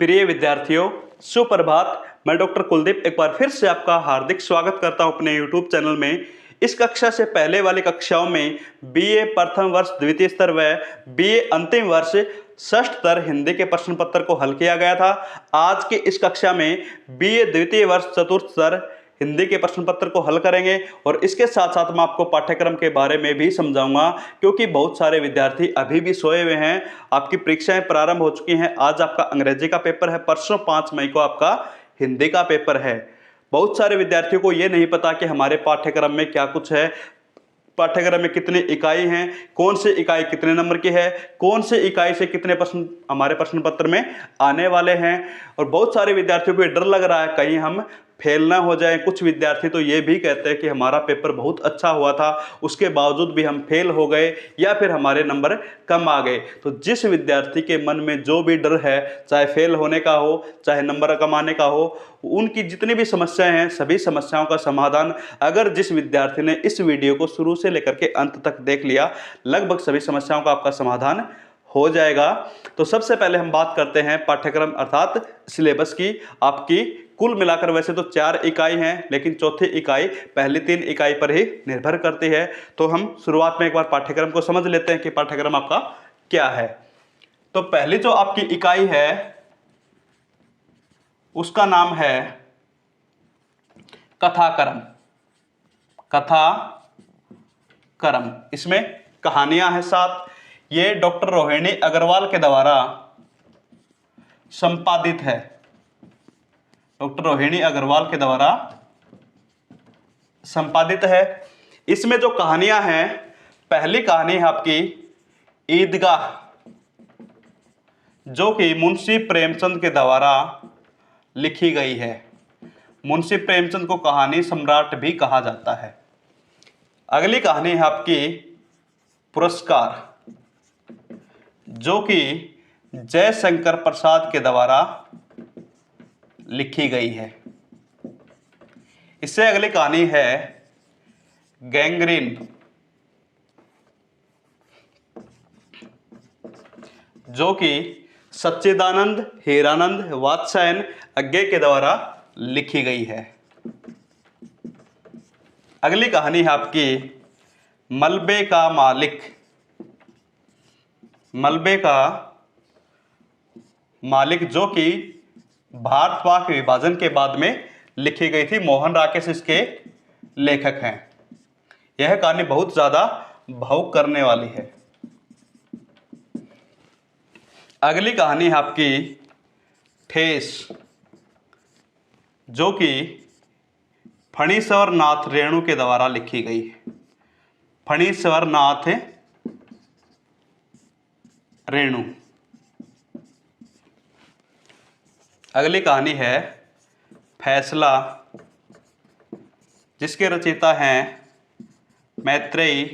प्रिय विद्यार्थियों, सुप्रभात। मैं डॉक्टर कुलदीप एक बार फिर से आपका हार्दिक स्वागत करता हूं अपने YouTube चैनल में। इस कक्षा से पहले वाली कक्षाओं में BA प्रथम वर्ष द्वितीय स्तर व BA अंतिम वर्ष षष्ठ स्तर हिंदी के प्रश्न पत्र को हल किया गया था। आज की इस कक्षा में BA द्वितीय वर्ष चतुर्थ स्तर हिंदी के प्रश्न पत्र को हल करेंगे और इसके साथ साथ मैं आपको पाठ्यक्रम के बारे में भी समझाऊंगा, क्योंकि बहुत सारे विद्यार्थी अभी भी सोए हुए हैं। आपकी परीक्षाएं प्रारंभ हो चुकी हैं। आज आपका अंग्रेजी का पेपर है, परसों 5 मई को आपका हिंदी का पेपर है। बहुत सारे विद्यार्थियों को यह नहीं पता कि हमारे पाठ्यक्रम में क्या कुछ है, पाठ्यक्रम में कितनी इकाई हैं, कौन सी इकाई कितने नंबर की है, कौन से इकाई से कितने प्रश्न हमारे प्रश्न पत्र में आने वाले हैं। और बहुत सारे विद्यार्थियों को डर लग रहा है कहीं हम फेल ना हो जाए। कुछ विद्यार्थी तो ये भी कहते हैं कि हमारा पेपर बहुत अच्छा हुआ था, उसके बावजूद भी हम फेल हो गए या फिर हमारे नंबर कम आ गए। तो जिस विद्यार्थी के मन में जो भी डर है, चाहे फेल होने का हो, चाहे नंबर कम आने का हो, उनकी जितनी भी समस्याएं हैं, सभी समस्याओं का समाधान अगर जिस विद्यार्थी ने इस वीडियो को शुरू से लेकर के अंत तक देख लिया, लगभग सभी समस्याओं का आपका समाधान हो जाएगा। तो सबसे पहले हम बात करते हैं पाठ्यक्रम अर्थात सिलेबस की। आपकी कुल मिलाकर वैसे तो 4 इकाई हैं, लेकिन चौथी इकाई पहली 3 इकाई पर ही निर्भर करती है। तो हम शुरुआत में एक बार पाठ्यक्रम को समझ लेते हैं कि पाठ्यक्रम आपका क्या है। तो पहली जो आपकी इकाई है उसका नाम है कथाकरम। कथाकरम, इसमें कहानियां हैं 7। ये डॉक्टर रोहिणी अग्रवाल के द्वारा संपादित है। डॉक्टर रोहिणी अग्रवाल के द्वारा संपादित है। इसमें जो कहानियां हैं, पहली कहानी है आपकी ईदगाह, जो कि मुंशी प्रेमचंद के द्वारा लिखी गई है। मुंशी प्रेमचंद को कहानी सम्राट भी कहा जाता है। अगली कहानी है आपकी पुरस्कार, जो कि जयशंकर प्रसाद के द्वारा लिखी गई है। इससे अगली कहानी है गैंग्रीन, जो कि सच्चिदानंद हीरानंद वात्स्यायन अज्ञे के द्वारा लिखी गई है। अगली कहानी है आपकी मलबे का मालिक। मलबे का मालिक, जो कि भारत पाक विभाजन के बाद में लिखी गई थी। मोहन राकेश इसके लेखक हैं। यह कहानी बहुत ज्यादा भावुक करने वाली है। अगली कहानी है आपकी ठेस, जो कि फणीश्वर नाथ रेणु के द्वारा लिखी गई है। फणीश्वर नाथ रेणु। अगली कहानी है फैसला, जिसके रचयिता हैं मैत्रेयी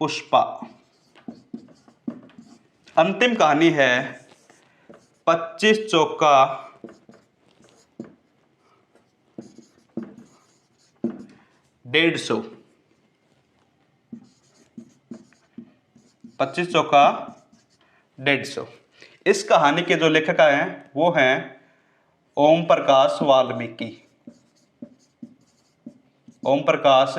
पुष्पा। अंतिम कहानी है 25 चौका 150। 25 चौका 150। इस कहानी के जो लेखक हैं वो हैं ओम प्रकाश वाल्मीकि। ओम प्रकाश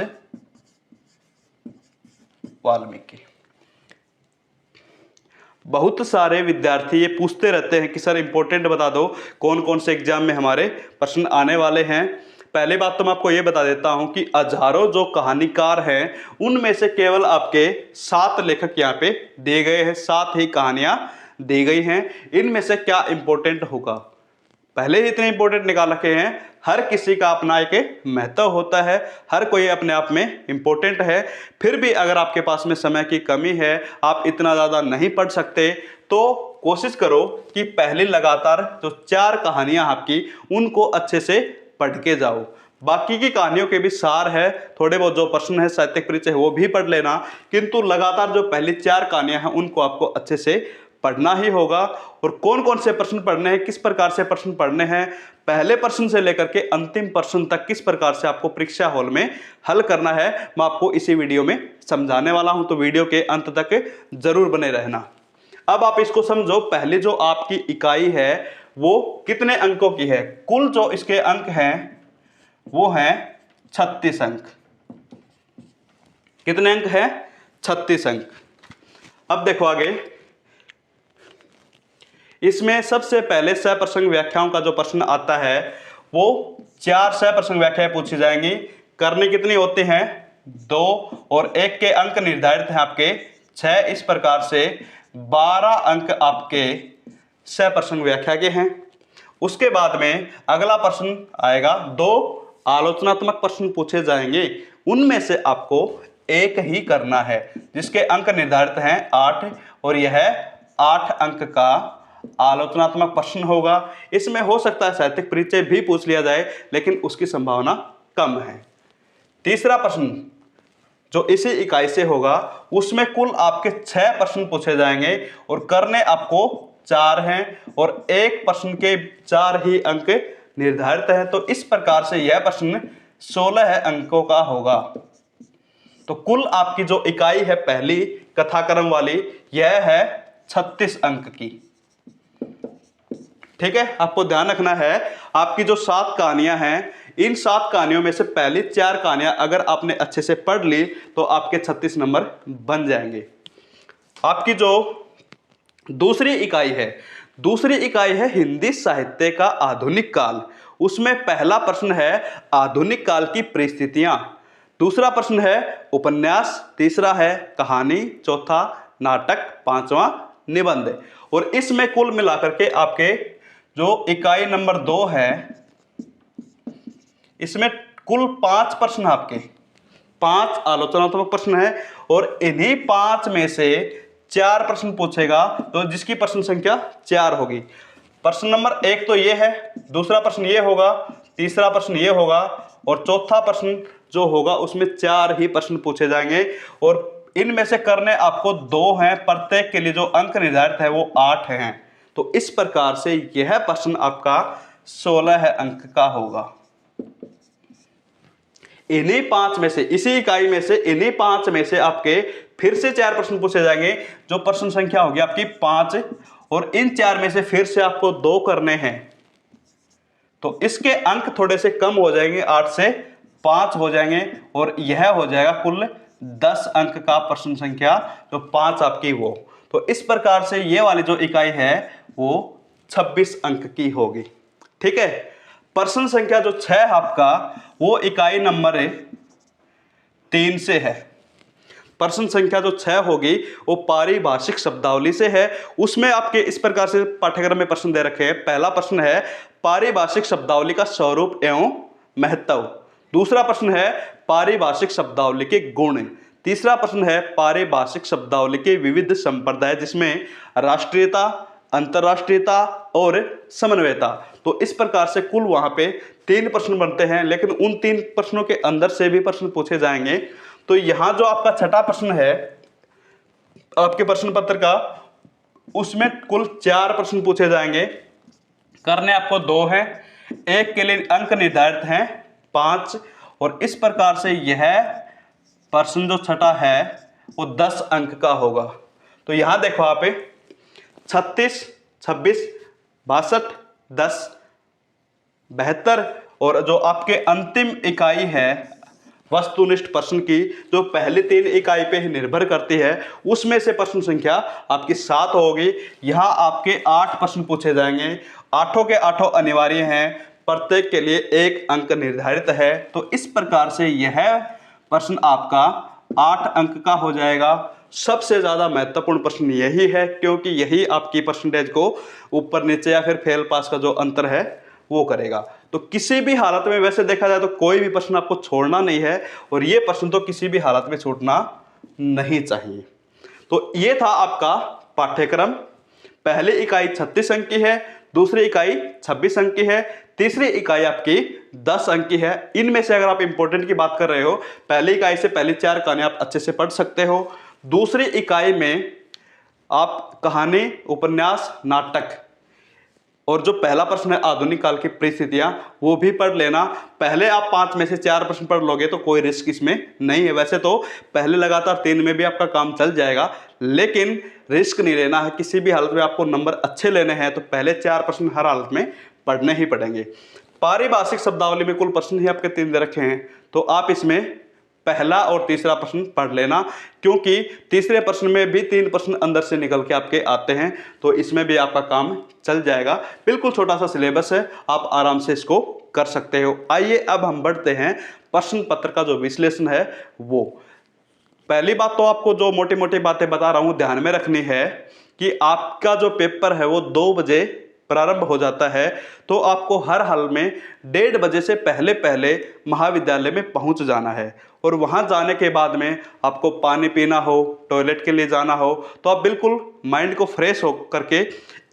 वाल्मीकि। बहुत सारे विद्यार्थी ये पूछते रहते हैं कि सर इंपॉर्टेंट बता दो, कौन कौन से एग्जाम में हमारे प्रश्न आने वाले हैं। पहली बात तो मैं आपको ये बता देता हूं कि हजारों जो कहानीकार हैं, उनमें से केवल आपके 7 लेखक यहाँ पे दिए गए हैं, 7 ही कहानियां दी गई हैं। इनमें से क्या इंपॉर्टेंट होगा, पहले ही इतने इंपॉर्टेंट निकाल रखे हैं। हर किसी का अपना एक महत्व होता है, हर कोई अपने आप में इंपॉर्टेंट है। फिर भी अगर आपके पास में समय की कमी है, आप इतना ज़्यादा नहीं पढ़ सकते, तो कोशिश करो कि पहली लगातार जो 4 कहानियां आपकी, उनको अच्छे से पढ़ के जाओ। बाकी की कहानियों के भी सार है, थोड़े बहुत जो प्रश्न है साहित्यिक परिचय वो भी पढ़ लेना, किंतु लगातार जो पहली 4 कहानियां हैं उनको आपको अच्छे से पढ़ना ही होगा। और कौन कौन से प्रश्न पढ़ने हैं, किस प्रकार से प्रश्न पढ़ने हैं, पहले प्रश्न से लेकर के अंतिम प्रश्न तक किस प्रकार से आपको परीक्षा हॉल में हल करना है, मैं आपको इसी वीडियो में समझाने वाला हूं। तो वीडियो के अंत तक जरूर बने रहना। अब आप इसको समझो, पहले जो आपकी इकाई है वो कितने अंकों की है, कुल जो इसके अंक हैं वो हैं 36 अंक। कितने अंक हैं? 36 अंक। अब देखो आगे, इसमें सबसे पहले सहप्रसंग व्याख्याओं का जो प्रश्न आता है वो 4 सहप्रसंग व्याख्याएं पूछी जाएंगी। करने कितनी होती हैं? 2, और 1 के अंक निर्धारित हैं आपके 6। इस प्रकार से 12 अंक आपके सहप्रसंग व्याख्या के हैं। उसके बाद में अगला प्रश्न आएगा, 2 आलोचनात्मक प्रश्न पूछे जाएंगे, उनमें से आपको एक ही करना है, जिसके अंक निर्धारित हैं 8, और यह 8 अंक का आलोचनात्मक प्रश्न होगा। इसमें हो सकता है साहित्यिक परिचय भी पूछ लिया जाए, लेकिन उसकी संभावना कम है। तीसरा प्रश्न जो इसी इकाई से होगा उसमें कुल आपके 6 प्रश्न पूछे जाएंगे, और करने आपको 4 हैं, और एक प्रश्न के 4 ही अंक निर्धारित है। तो इस प्रकार से यह प्रश्न 16 अंकों का होगा। तो कुल आपकी जो इकाई है पहली कथाक्रम वाली, यह है 36 अंक की। ठीक है, आपको ध्यान रखना है, आपकी जो 7 कहानियां हैं, इन 7 कहानियों में से पहली 4 कहानियां अगर आपने अच्छे से पढ़ ली तो आपके 36 नंबर बन जाएंगे। आपकी जो दूसरी इकाई है हिंदी साहित्य का आधुनिक काल। उसमें पहला प्रश्न है आधुनिक काल की परिस्थितियां, दूसरा प्रश्न है उपन्यास, तीसरा है कहानी, चौथा नाटक, 5वां निबंध। और इसमें कुल मिलाकर के आपके जो इकाई नंबर 2 है, इसमें कुल 5 प्रश्न, आपके 5 आलोचनात्मक प्रश्न है, और इन्हीं 5 में से 4 प्रश्न पूछेगा, तो जिसकी प्रश्न संख्या 4 होगी। प्रश्न नंबर 1 तो ये है, दूसरा प्रश्न ये होगा, तीसरा प्रश्न ये होगा, और चौथा प्रश्न जो होगा उसमें 4 ही प्रश्न पूछे जाएंगे, और इनमें से करने आपको 2 हैं, प्रत्येक के लिए जो अंक निर्धारित है वो 8 हैं। तो इस प्रकार से यह प्रश्न आपका 16 अंक का होगा। इन्हीं 5 में से, इसी इकाई में से इन्हीं 5 में से आपके फिर से 4 प्रश्न पूछे जाएंगे, जो प्रश्न संख्या होगी आपकी 5, और इन 4 में से फिर से आपको 2 करने हैं। तो इसके अंक थोड़े से कम हो जाएंगे, 8 से 5 हो जाएंगे, और यह हो जाएगा कुल 10 अंक का प्रश्न संख्या, तो 5 आपकी वो। तो इस प्रकार से ये वाली जो इकाई है वो 26 अंक की होगी। ठीक है, प्रश्न संख्या जो 6 आपका वो इकाई नंबर 3 से है। प्रश्न संख्या जो 6 होगी वो पारिभाषिक शब्दावली से है। उसमें आपके इस प्रकार से पाठ्यक्रम में प्रश्न दे रखे हैं। पहला प्रश्न है पारिभाषिक शब्दावली का स्वरूप एवं महत्व, दूसरा प्रश्न है पारिभाषिक शब्दावली के गुण, तीसरा प्रश्न है पारिभाषिक शब्दावली के विविध संप्रदाय, जिसमें राष्ट्रीयता, अंतर्राष्ट्रीयता और समन्वयता। तो इस प्रकार से कुल वहां पे 3 प्रश्न बनते हैं, लेकिन उन 3 प्रश्नों के अंदर से भी प्रश्न पूछे जाएंगे। तो यहां जो आपका छठा प्रश्न है आपके प्रश्न पत्र का, उसमें कुल 4 प्रश्न पूछे जाएंगे, करने आपको 2 हैं, एक के लिए अंक निर्धारित हैं 5, और इस प्रकार से यह प्रश्न जो छठा है वो 10 अंक का होगा। तो यहां देखो आप 36, 26, 62, 10, 72, और जो आपके अंतिम इकाई है वस्तुनिष्ठ प्रश्न की, जो पहले 3 इकाई पे निर्भर करती है, उसमें से प्रश्न संख्या आपकी 7 होगी। यहाँ आपके 8 प्रश्न पूछे जाएंगे, 8 के 8 अनिवार्य हैं, प्रत्येक के लिए 1 अंक निर्धारित है। तो इस प्रकार से यह प्रश्न आपका 8 अंक का हो जाएगा। सबसे ज़्यादा महत्वपूर्ण प्रश्न यही है, क्योंकि यही आपकी परसेंटेज को ऊपर नीचे या फिर फेल पास का जो अंतर है वो करेगा। तो किसी भी हालत में वैसे देखा जाए तो कोई भी प्रश्न आपको छोड़ना नहीं है, और ये प्रश्न तो किसी भी हालत में छूटना नहीं चाहिए। तो ये था आपका पाठ्यक्रम। पहली इकाई 36 अंक की है, दूसरी इकाई 26 अंक की है, तीसरी इकाई आपकी 10 अंक की है। इनमें से अगर आप इंपॉर्टेंट की बात कर रहे हो, पहली इकाई से पहली 4 कहानियां आप अच्छे से पढ़ सकते हो। दूसरी इकाई में आप कहानी, उपन्यास, नाटक, और जो पहला प्रश्न है आधुनिक काल की परिस्थितियां, वो भी पढ़ लेना। पहले आप 5 में से 4 प्रश्न पढ़ लोगे तो कोई रिस्क इसमें नहीं है। वैसे तो पहले लगातार 3 में भी आपका काम चल जाएगा, लेकिन रिस्क नहीं लेना है। किसी भी हालत में आपको नंबर अच्छे लेने हैं तो पहले 4 प्रश्न हर हालत में पढ़ने ही पड़ेंगे। पारिभाषिक शब्दावली में कुल प्रश्न ही आपके 3 दे रखे हैं, तो आप इसमें पहला और तीसरा प्रश्न पढ़ लेना, क्योंकि तीसरे प्रश्न में भी 3 प्रश्न अंदर से निकल के आपके आते हैं, तो इसमें भी आपका काम चल जाएगा। बिल्कुल छोटा सा सिलेबस है, आप आराम से इसको कर सकते हो। आइए अब हम बढ़ते हैं प्रश्न पत्र का जो विश्लेषण है वो। पहली बात तो आपको जो मोटी मोटी बातें बता रहा हूं ध्यान में रखनी है कि आपका जो पेपर है वो 2 बजे प्रारंभ हो जाता है, तो आपको हर हाल में 1:30 बजे से पहले पहले महाविद्यालय में पहुंच जाना है। और वहां जाने के बाद में आपको पानी पीना हो, टॉयलेट के लिए जाना हो, तो आप बिल्कुल माइंड को फ्रेश हो करके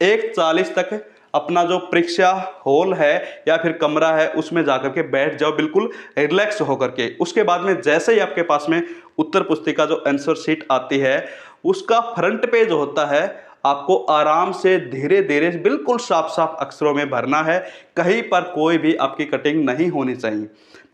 1:40 तक अपना जो परीक्षा हॉल है या फिर कमरा है उसमें जाकर के बैठ जाओ, बिल्कुल रिलैक्स होकर के। उसके बाद में जैसे ही आपके पास में उत्तर पुस्तिका जो आंसर शीट आती है उसका फ्रंट पेज होता है, आपको आराम से धीरे धीरे बिल्कुल साफ साफ अक्षरों में भरना है। कहीं पर कोई भी आपकी कटिंग नहीं होनी चाहिए।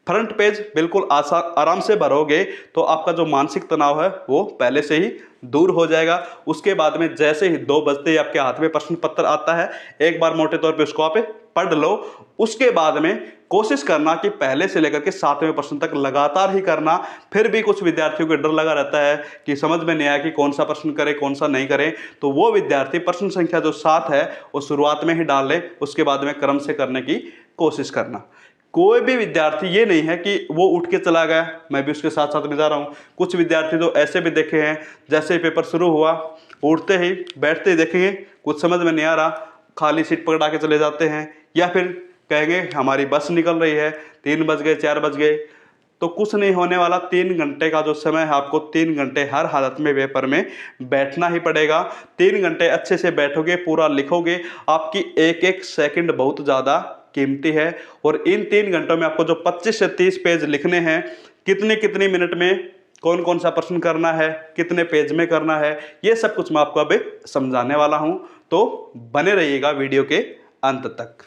फ्रंट पेज बिल्कुल आराम से भरोगे तो आपका जो मानसिक तनाव है वो पहले से ही दूर हो जाएगा। उसके बाद में जैसे ही 2 बजते ही आपके हाथ में प्रश्न पत्र आता है, एक बार मोटे तौर पे उसको आप पढ़ लो। उसके बाद में कोशिश करना कि पहले से लेकर के 7वें प्रश्न तक लगातार ही करना। फिर भी कुछ विद्यार्थियों को डर लगा रहता है कि समझ में नहीं आया कि कौन सा प्रश्न करें कौन सा नहीं करें, तो वो विद्यार्थी प्रश्न संख्या जो 7 है वो शुरुआत में ही डाल ले, उसके बाद में क्रम से करने की कोशिश करना। कोई भी विद्यार्थी ये नहीं है कि वो उठ के चला गया, मैं भी उसके साथ साथ में जा रहा हूँ। कुछ विद्यार्थी तो ऐसे भी देखे हैं, जैसे ही पेपर शुरू हुआ उठते ही बैठते ही देखेंगे कुछ समझ में नहीं आ रहा, खाली सीट पकड़ा के चले जाते हैं, या फिर कहेंगे हमारी बस निकल रही है, 3 बज गए 4 बज गए। तो कुछ नहीं होने वाला। 3 घंटे का जो समय है आपको 3 घंटे हर हालत में पेपर में बैठना ही पड़ेगा। 3 घंटे अच्छे से बैठोगे, पूरा लिखोगे, आपकी एक एक सेकंड बहुत ज़्यादा कीमती है। और इन 3 घंटों में आपको जो 25 से 30 पेज लिखने हैं, कितने कितने मिनट में कौन कौन सा प्रश्न करना है, कितने पेज में करना है, ये सब कुछ मैं आपको अभी समझाने वाला हूं, तो बने रहिएगा वीडियो के अंत तक।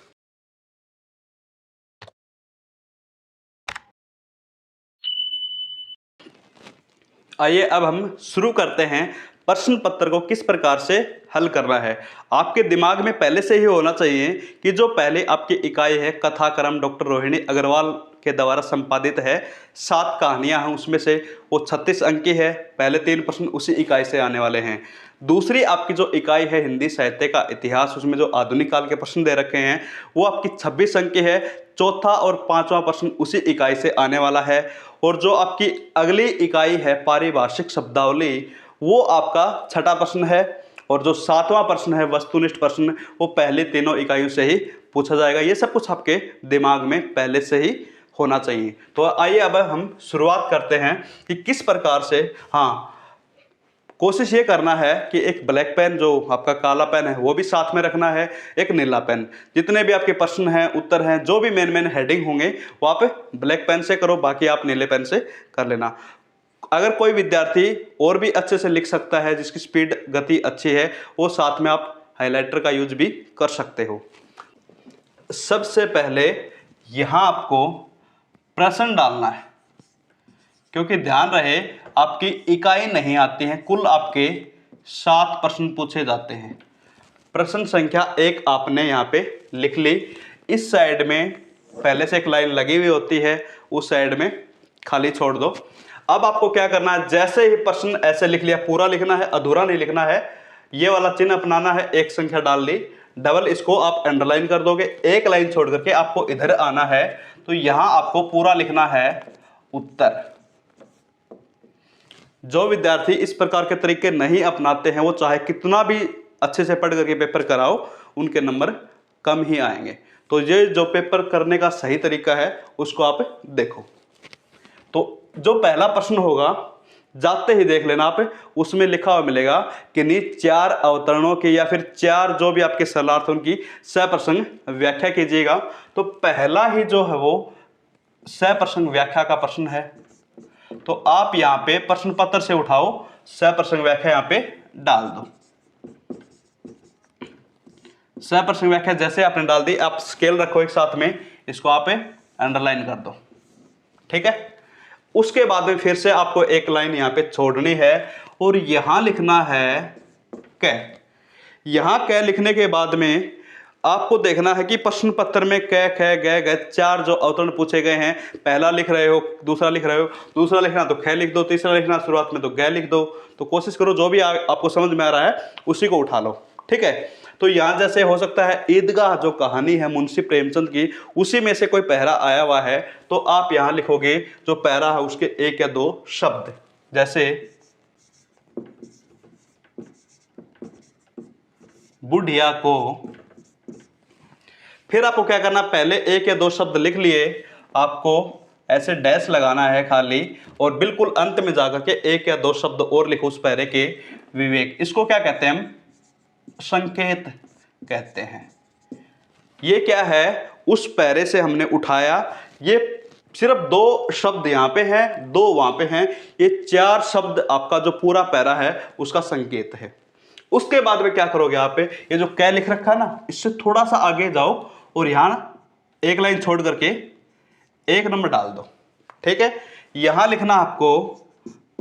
आइए अब हम शुरू करते हैं प्रश्न पत्र को किस प्रकार से हल करना है। आपके दिमाग में पहले से ही होना चाहिए कि जो पहले आपकी इकाई है कथाक्रम डॉक्टर रोहिणी अग्रवाल के द्वारा संपादित है, 7 कहानियां हैं, उसमें से वो 36 अंक की है। पहले 3 प्रश्न उसी इकाई से आने वाले हैं। दूसरी आपकी जो इकाई है हिंदी साहित्य का इतिहास, उसमें जो आधुनिक काल के प्रश्न दे रखे हैं वो आपकी 26 अंक की है। चौथा और 5वां प्रश्न उसी इकाई से आने वाला है। और जो आपकी अगली इकाई है पारिभाषिक शब्दावली, वो आपका 6ठा प्रश्न है। और जो 7वां प्रश्न है वस्तुनिष्ठ प्रश्न, वो पहले तीनों इकाइयों से ही पूछा जाएगा। ये सब कुछ आपके दिमाग में पहले से ही होना चाहिए। तो आइए अब हम शुरुआत करते हैं कि किस प्रकार से। हाँ, कोशिश ये करना है कि एक ब्लैक पेन, जो आपका काला पेन है वो भी साथ में रखना है, एक नीला पेन। जितने भी आपके प्रश्न हैं, उत्तर हैं, जो भी मेन हेडिंग होंगे वो आप ब्लैक पेन से करो, बाकी आप नीले पेन से कर लेना। अगर कोई विद्यार्थी और भी अच्छे से लिख सकता है, जिसकी स्पीड गति अच्छी है, वो साथ में आप हाइलाइटर का यूज भी कर सकते हो। सबसे पहले यहाँ आपको प्रश्न डालना है, क्योंकि ध्यान रहे आपकी इकाई नहीं आती है, कुल आपके 7 प्रश्न पूछे जाते हैं। प्रश्न संख्या 1 आपने यहाँ पे लिख ली। इस साइड में पहले से एक लाइन लगी हुई होती है, उस साइड में खाली छोड़ दो। अब आपको क्या करना है, जैसे ही प्रश्न ऐसे लिख लिया, पूरा लिखना है, अधूरा नहीं लिखना है। ये वाला चिन्ह अपनाना है, एक संख्या डाल ली, डबल इसको आप अंडरलाइन कर दोगे। एक लाइन छोड़ करके आपको इधर आना है, तो यहां आपको पूरा लिखना है उत्तर। जो विद्यार्थी इस प्रकार के तरीके नहीं अपनाते हैं, वो चाहे कितना भी अच्छे से पढ़ करके पेपर कराओ, उनके नंबर कम ही आएंगे। तो ये जो पेपर करने का सही तरीका है उसको आप देखो। तो जो पहला प्रश्न होगा, जाते ही देख लेना आप, उसमें लिखा हुआ मिलेगा कि नी 4 अवतरणों की या फिर 4 जो भी आपके सरलार्थ उनकी सप्रसंग व्याख्या कीजिएगा। तो पहला ही जो है वो सप्रसंग व्याख्या का प्रश्न है। तो आप यहाँ पे प्रश्न पत्र से उठाओ, सप्रसंग व्याख्या यहाँ पे डाल दो। सप्रसंग व्याख्या जैसे आपने डाल दी, आप स्केल रखो एक साथ में, इसको आप अंडरलाइन कर दो। ठीक है, उसके बाद में फिर से आपको एक लाइन यहां पे छोड़नी है और यहां लिखना है कै। यहां कै लिखने के बाद में आपको देखना है कि प्रश्न पत्र में कै ख गै गै चार जो अवतरण पूछे गए हैं, पहला लिख रहे हो, दूसरा लिख रहे हो, दूसरा लिखना तो ख लिख दो, तीसरा लिखना शुरुआत में तो गै लिख दो। तो कोशिश करो जो भी आपको समझ में आ रहा है उसी को उठा लो। ठीक है, तो यहां जैसे हो सकता है ईदगाह जो कहानी है मुंशी प्रेमचंद की, उसी में से कोई पहरा आया हुआ है, तो आप यहां लिखोगे जो पहरा है उसके एक या दो शब्द, जैसे बुढ़िया को। फिर आपको क्या करना, पहले एक या दो शब्द लिख लिए, आपको ऐसे डैश लगाना है खाली, और बिल्कुल अंत में जाकर के एक या दो शब्द और लिखो उस पहरे के। विवेक, इसको क्या कहते हैं हम, संकेत कहते हैं। ये क्या है, उस पैरे से हमने उठाया, ये सिर्फ दो शब्द यहां पे हैं, दो वहां पे हैं, ये चार शब्द आपका जो पूरा पैरा है उसका संकेत है। उसके बाद में क्या करोगे आप, ये जो कै लिख रखा ना, इससे थोड़ा सा आगे जाओ और यहां एक लाइन छोड़ करके एक नंबर डाल दो। ठीक है, यहां लिखना आपको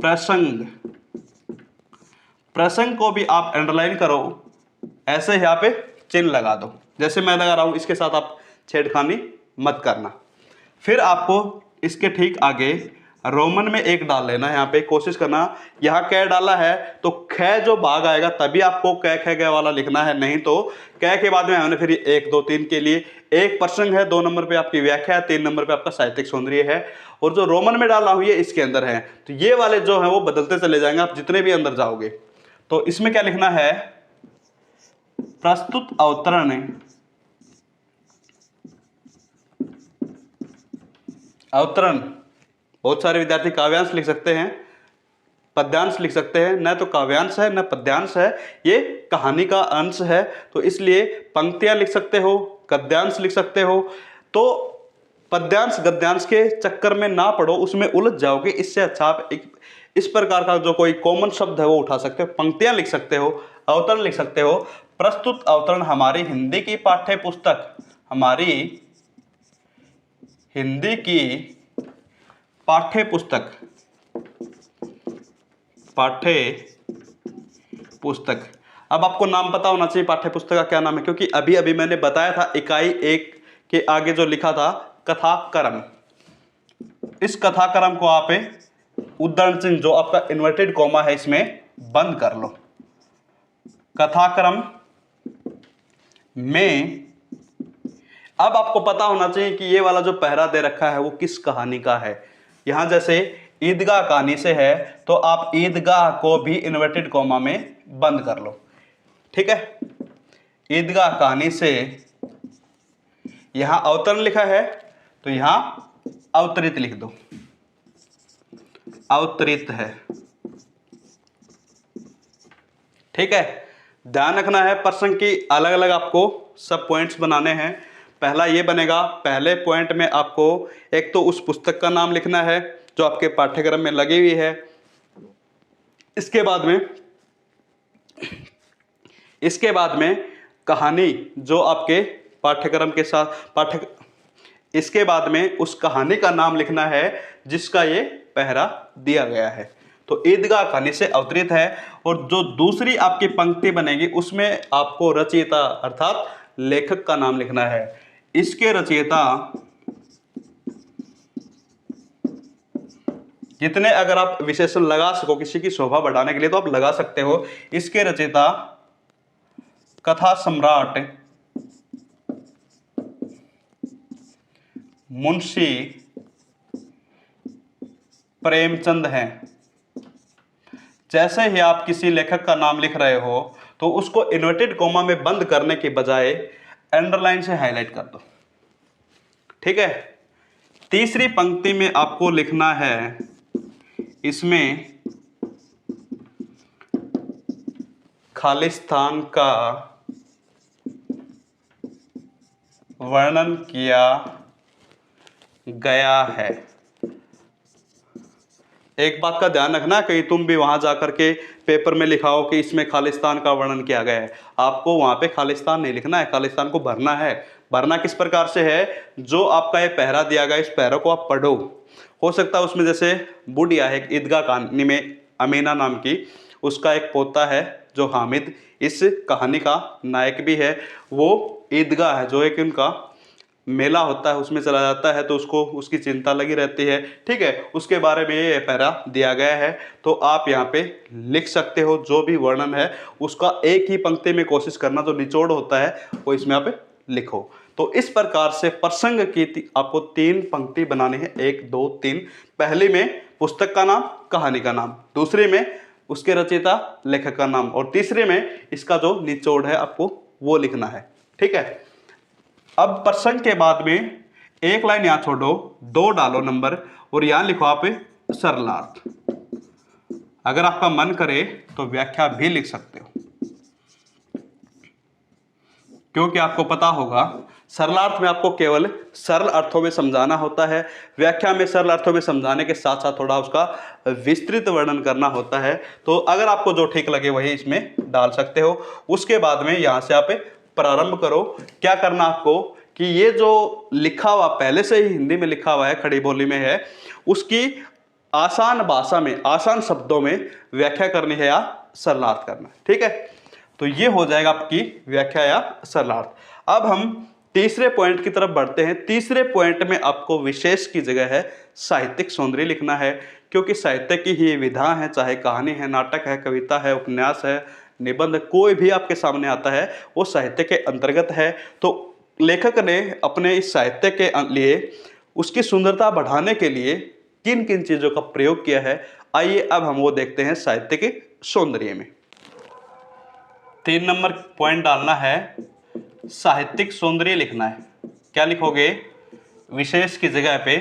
प्रसंग। प्रसंग को भी आप अंडरलाइन करो, ऐसे यहां पे चिन्ह लगा दो जैसे मैं लगा रहा हूं, इसके साथ आप छेड़खानी मत करना। फिर आपको इसके ठीक आगे रोमन में एक डाल लेना, यहाँ पे कोशिश करना, यहाँ कै डाला है तो ख जो भाग आएगा तभी आपको कै ख गै वाला लिखना है, नहीं तो कै के बाद में हमने फिर एक दो तीन के लिए एक प्रसंग है, 2 नंबर पे आपकी व्याख्या है, 3 नंबर पे आपका साहित्यिक सौंदर्य है, और जो रोमन में डाला हुआ है इसके अंदर है। तो ये वाले जो है वो बदलते चले जाएंगे आप जितने भी अंदर जाओगे। तो इसमें क्या लिखना है, प्रस्तुत अवतरण। अवतरण बहुत सारे विद्यार्थी काव्यांश लिख सकते हैं, पद्यांश लिख सकते हैं, न तो काव्यांश है न पद्यांश है, ये कहानी का अंश है, तो इसलिए पंक्तियां लिख सकते हो, गद्यांश लिख सकते हो। तो पद्यांश गद्यांश के चक्कर में ना पड़ो, उसमें उलझ जाओगे, इससे अच्छा आप इस प्रकार का जो कोई कॉमन शब्द है वो उठा सकते हो, पंक्तियां लिख सकते हो, अवतरण लिख सकते हो। प्रस्तुत अवतरण हमारी हिंदी की पाठ्य पुस्तक, हमारी हिंदी की पाठ्य पुस्तक, पाठ्य पुस्तक। अब आपको नाम पता होना चाहिए पाठ्य पुस्तक का क्या नाम है, क्योंकि अभी अभी मैंने बताया था इकाई 1 के आगे जो लिखा था कथाक्रम, इस कथाक्रम को आप उद्धरण चिन्ह जो आपका इन्वर्टेड कॉमा है इसमें बंद कर लो। कथाक्रम में अब आपको पता होना चाहिए कि ये वाला जो पहरा दे रखा है वो किस कहानी का है। यहां जैसे ईदगाह कहानी से है तो आप ईदगाह को भी इन्वर्टेड कॉमा में बंद कर लो। ठीक है, ईदगाह कहानी से यहां अवतरण लिखा है तो यहां अवतरित लिख दो, अवतरित है। ठीक है, ध्यान रखना है प्रसंग की अलग अलग आपको सब पॉइंट्स बनाने हैं। पहला ये बनेगा, पहले पॉइंट में आपको एक तो उस पुस्तक का नाम लिखना है जो आपके पाठ्यक्रम में लगी हुई है, इसके बाद में कहानी जो आपके पाठ्यक्रम के साथ इसके बाद में उस कहानी का नाम लिखना है जिसका ये पहरा दिया गया है। तो ईदगाह कहानी से अवतरित है, और जो दूसरी आपकी पंक्ति बनेगी उसमें आपको रचयिता अर्थात लेखक का नाम लिखना है। इसके रचयिता जितने अगर आप विशेषण लगा सको किसी की शोभा बढ़ाने के लिए तो आप लगा सकते हो। इसके रचयिता कथा सम्राट मुंशी प्रेमचंद हैं। जैसे ही आप किसी लेखक का नाम लिख रहे हो तो उसको इन्वर्टेड कॉमा में बंद करने के बजाय अंडरलाइन से हाईलाइट कर दो। ठीक है, तीसरी पंक्ति में आपको लिखना है, इसमें खालिस्तान का वर्णन किया गया है। एक बात का ध्यान रखना, कहीं तुम भी वहां जाकर के पेपर में लिखाओ कि इसमें खालिस्तान का वर्णन किया गया है। आपको वहां पे खालिस्तान नहीं लिखना है, खालिस्तान को भरना है। भरना किस प्रकार से है, जो आपका ये पहरा दिया गया इस पहरा को आप पढ़ो। हो सकता है उसमें जैसे बुढ़िया है, एक ईदगाह कहानी में अमीना नाम की, उसका एक पोता है जो हामिद, इस कहानी का नायक भी है। वो ईदगाह है जो एक उनका मेला होता है उसमें चला जाता है, तो उसको उसकी चिंता लगी रहती है। ठीक है, उसके बारे में ये पैरा दिया गया है। तो आप यहाँ पे लिख सकते हो, जो भी वर्णन है उसका एक ही पंक्ति में कोशिश करना, जो निचोड़ होता है वो इसमें आप लिखो। तो इस प्रकार से प्रसंग की आपको 3 पंक्ति बनानी है, 1 2 3। पहली में पुस्तक का नाम, कहानी का नाम, दूसरे में उसके रचयिता लेखक का नाम, और तीसरे में इसका जो निचोड़ है आपको वो लिखना है। ठीक है, अब प्रसंग के बाद में एक लाइन यहां छोड़ो, 2 डालो नंबर, और यहां लिखो आप सरलार्थ। अगर आपका मन करे तो व्याख्या भी लिख सकते हो, क्योंकि आपको पता होगा सरलार्थ में आपको केवल सरल अर्थों में समझाना होता है, व्याख्या में सरल अर्थों में समझाने के साथ साथ थोड़ा उसका विस्तृत वर्णन करना होता है। तो अगर आपको जो ठीक लगे वही इसमें डाल सकते हो। उसके बाद में यहां से आप प्रारंभ करो। क्या करना आपको कि ये जो लिखा हुआ पहले से ही हिंदी में लिखा हुआ है, खड़ी बोली में है, उसकी आसान भाषा में, आसान शब्दों में व्याख्या करनी है या सरलार्थ करना है। ठीक है, तो ये हो जाएगा आपकी व्याख्या या सरलार्थ। अब हम तीसरे पॉइंट की तरफ बढ़ते हैं। तीसरे पॉइंट में आपको विशेष की जगह है साहित्यिक सौंदर्य लिखना है, क्योंकि साहित्य की ही विधा है, चाहे कहानी है, नाटक है, कविता है, उपन्यास है, निबंध, कोई भी आपके सामने आता है वो साहित्य के अंतर्गत है। तो लेखक ने अपने इस साहित्य के लिए उसकी सुंदरता बढ़ाने के लिए किन किन चीजों का प्रयोग किया है, आइए अब हम वो देखते हैं साहित्य के सौंदर्य में। 3 नंबर पॉइंट डालना है, साहित्यिक सौंदर्य लिखना है। क्या लिखोगे, विशेष की जगह पे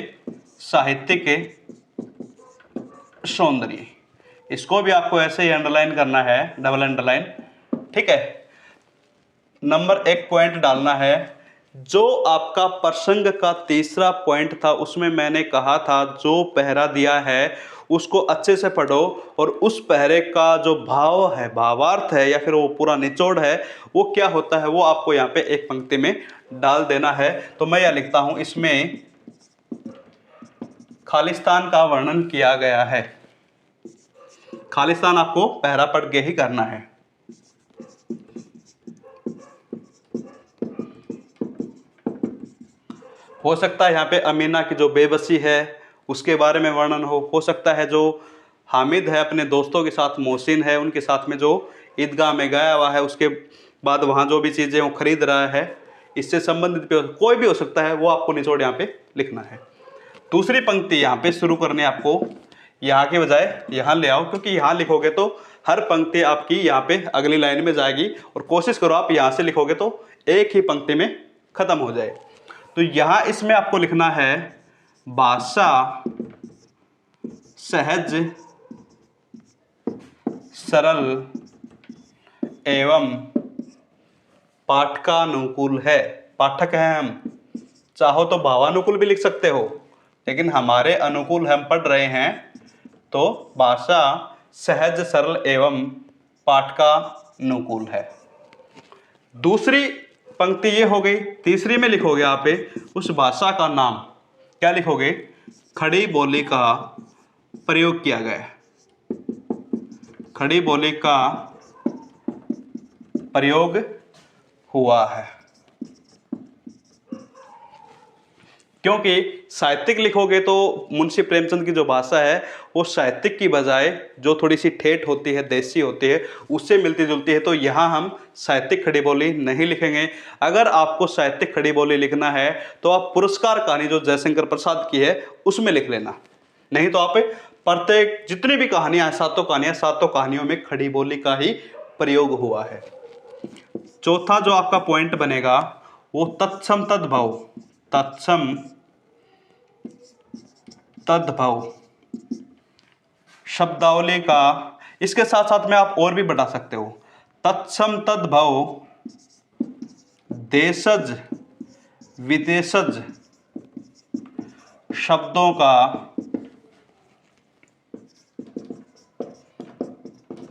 साहित्यिक सौंदर्य। इसको भी आपको ऐसे ही अंडरलाइन करना है, डबल अंडरलाइन। ठीक है, नंबर 1 पॉइंट डालना है, जो आपका प्रसंग का तीसरा पॉइंट था उसमें मैंने कहा था जो पहरा दिया है उसको अच्छे से पढ़ो, और उस पहरे का जो भाव है, भावार्थ है, या फिर वो पूरा निचोड़ है, वो क्या होता है वो आपको यहाँ पे एक पंक्ति में डाल देना है। तो मैं यह लिखता हूं, इसमें खालिस्तान का वर्णन किया गया है। खालिस्तान आपको पहरा पढ़ के ही करना है। हो सकता है यहाँ पे अमीना की जो बेबसी है उसके बारे में वर्णन हो सकता है जो हामिद है अपने दोस्तों के साथ, मोहसिन है उनके साथ में जो ईदगाह में गया हुआ है, उसके बाद वहाँ जो भी चीज़ें वो खरीद रहा है, इससे संबंधित कोई भी हो सकता है, वो आपको निचोड़ यहाँ पे लिखना है। दूसरी पंक्ति यहाँ पे शुरू करनी है आपको, यहाँ के बजाय यहाँ ले आओ, क्योंकि यहाँ लिखोगे तो हर पंक्ति आपकी यहाँ पे अगली लाइन में जाएगी, और कोशिश करो आप यहाँ से लिखोगे तो एक ही पंक्ति में खत्म हो जाए। तो यहाँ इसमें आपको लिखना है, भाषा सहज सरल एवं पाठकानुकूल है। पाठक हैं हम, चाहो तो भावानुकूल भी लिख सकते हो, लेकिन हमारे अनुकूल हम पढ़ रहे हैं, तो भाषा सहज सरल एवं पाठकानुकूल है। दूसरी पंक्ति ये हो गई। तीसरी में लिखोगे आप उस भाषा का नाम, क्या लिखोगे, खड़ी बोली का प्रयोग किया गया है। खड़ी बोली का प्रयोग हुआ है, क्योंकि साहित्यिक लिखोगे तो मुंशी प्रेमचंद की जो भाषा है वो साहित्यिक की बजाय जो थोड़ी सी ठेठ होती है, देसी होती है, उससे मिलती जुलती है। तो यहाँ हम साहित्यिक खड़ी बोली नहीं लिखेंगे। अगर आपको साहित्यिक खड़ी बोली लिखना है तो आप पुरस्कार कहानी जो जयशंकर प्रसाद की है उसमें लिख लेना, नहीं तो आप प्रत्येक जितनी भी कहानियां, 7 कहानियां, 7 कहानियों में खड़ी बोली का ही प्रयोग हुआ है। चौथा जो आपका पॉइंट बनेगा वो तत्सम तद्भव, तत्सम तद्भव शब्दावली का, इसके साथ साथ में आप और भी बढ़ा सकते हो, तत्सम तद्भव देशज विदेशज शब्दों का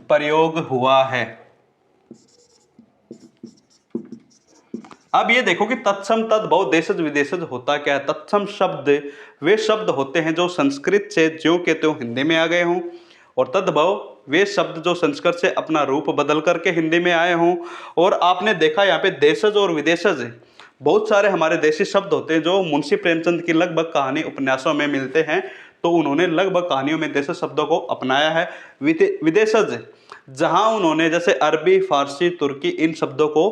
प्रयोग हुआ है। अब ये देखो कि तत्सम तद्भव देशज विदेशज होता क्या है। तत्सम शब्द वे शब्द होते हैं जो संस्कृत से ज्यों के त्यों हिंदी में आ गए हों, और तद्भव वे शब्द जो संस्कृत से अपना रूप बदल करके हिंदी में आए हों। और आपने देखा यहाँ पे देशज और विदेशज, बहुत सारे हमारे देशी शब्द होते हैं जो मुंशी प्रेमचंद की लगभग कहानी उपन्यासों में मिलते हैं, तो उन्होंने लगभग कहानियों में देशज शब्दों को अपनाया है। विदेशज जहाँ उन्होंने जैसे अरबी, फारसी, तुर्की इन शब्दों को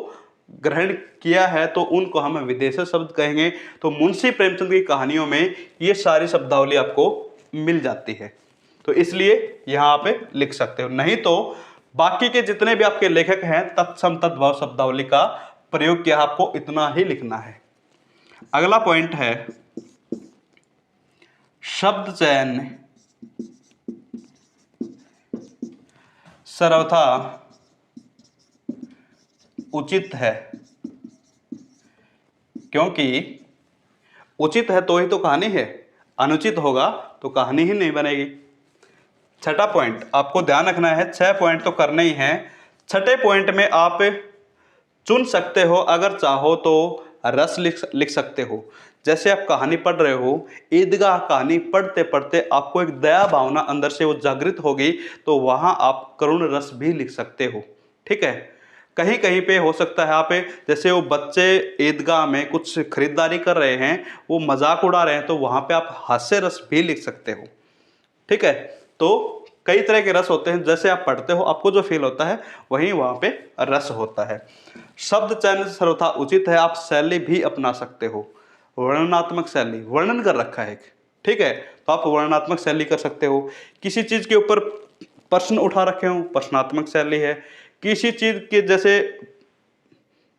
ग्रहण किया है तो उनको हम विदेशी शब्द कहेंगे। तो मुंशी प्रेमचंद की कहानियों में ये सारी शब्दावली आपको मिल जाती है, तो इसलिए यहाँ पे लिख सकते हो। नहीं तो बाकी के जितने भी आपके लेखक हैं तत्सम तद्भव शब्दावली का प्रयोग किया, आपको इतना ही लिखना है। अगला पॉइंट है शब्द चयन सर्वथा उचित है, क्योंकि उचित है तो ही तो कहानी है, अनुचित होगा तो कहानी ही नहीं बनेगी। छठा पॉइंट आपको ध्यान रखना है, 6 पॉइंट तो करने ही हैं। छठे पॉइंट में आप चुन सकते हो, अगर चाहो तो रस लिख सकते हो। जैसे आप कहानी पढ़ रहे हो, ईदगाह कहानी पढ़ते पढ़ते आपको एक दया भावना अंदर से वो जागृत होगी, तो वहां आप करुण रस भी लिख सकते हो। ठीक है, कहीं कहीं पे हो सकता है आप जैसे वो बच्चे ईदगाह में कुछ खरीदारी कर रहे हैं, वो मजाक उड़ा रहे हैं, तो वहां पे आप हास्य रस भी लिख सकते हो। ठीक है, तो कई तरह के रस होते हैं, जैसे आप पढ़ते हो आपको जो फील होता है वहीं वहां पे रस होता है। शब्द चयन सर्वथा उचित है, आप शैली भी अपना सकते हो। वर्णनात्मक शैली वर्णन कर रखा है, ठीक है, तो आप वर्णनात्मक शैली कर सकते हो। किसी चीज के ऊपर प्रश्न उठा रखे हो, प्रश्नात्मक शैली है। किसी चीज के जैसे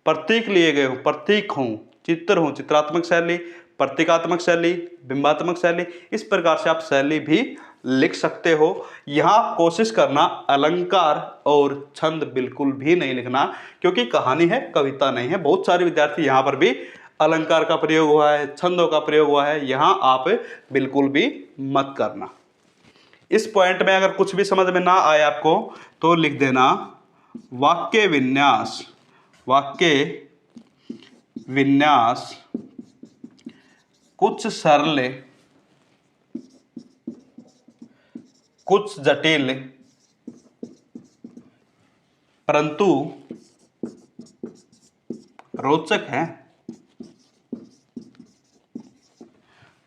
प्रतीक लिए गए हो, प्रतीक हो, चित्र हो, चित्रात्मक शैली, प्रतीकात्मक शैली, बिंबात्मक शैली, इस प्रकार से आप शैली भी लिख सकते हो। यहाँ कोशिश करना अलंकार और छंद बिल्कुल भी नहीं लिखना, क्योंकि कहानी है, कविता नहीं है। बहुत सारे विद्यार्थी यहाँ पर भी अलंकार का प्रयोग हुआ है, छंदों का प्रयोग हुआ है, यहाँ आप बिल्कुल भी मत करना। इस पॉइंट में अगर कुछ भी समझ में ना आए आपको तो लिख देना वाक्य विन्यास। वाक्य विन्यास कुछ सरल, कुछ जटिल, परंतु रोचक है।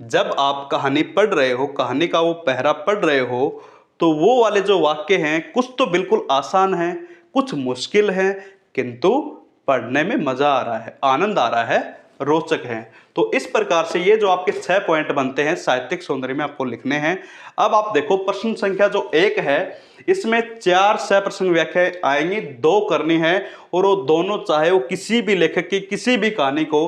जब आप कहानी पढ़ रहे हो, कहानी का वो पहरा पढ़ रहे हो, तो वो वाले जो वाक्य हैं कुछ तो बिल्कुल आसान हैं, कुछ मुश्किल हैं, किंतु पढ़ने में मजा आ रहा है, आनंद आ रहा है, रोचक हैं। तो इस प्रकार से ये जो आपके 6 पॉइंट बनते हैं साहित्यिक सौंदर्य में आपको लिखने हैं। अब आप देखो प्रश्न संख्या जो 1 है, इसमें 4 सप्रसंग व्याख्याएं आएंगी, 2 करनी है, और वो दोनों चाहे वो किसी भी लेखक की किसी भी कहानी को,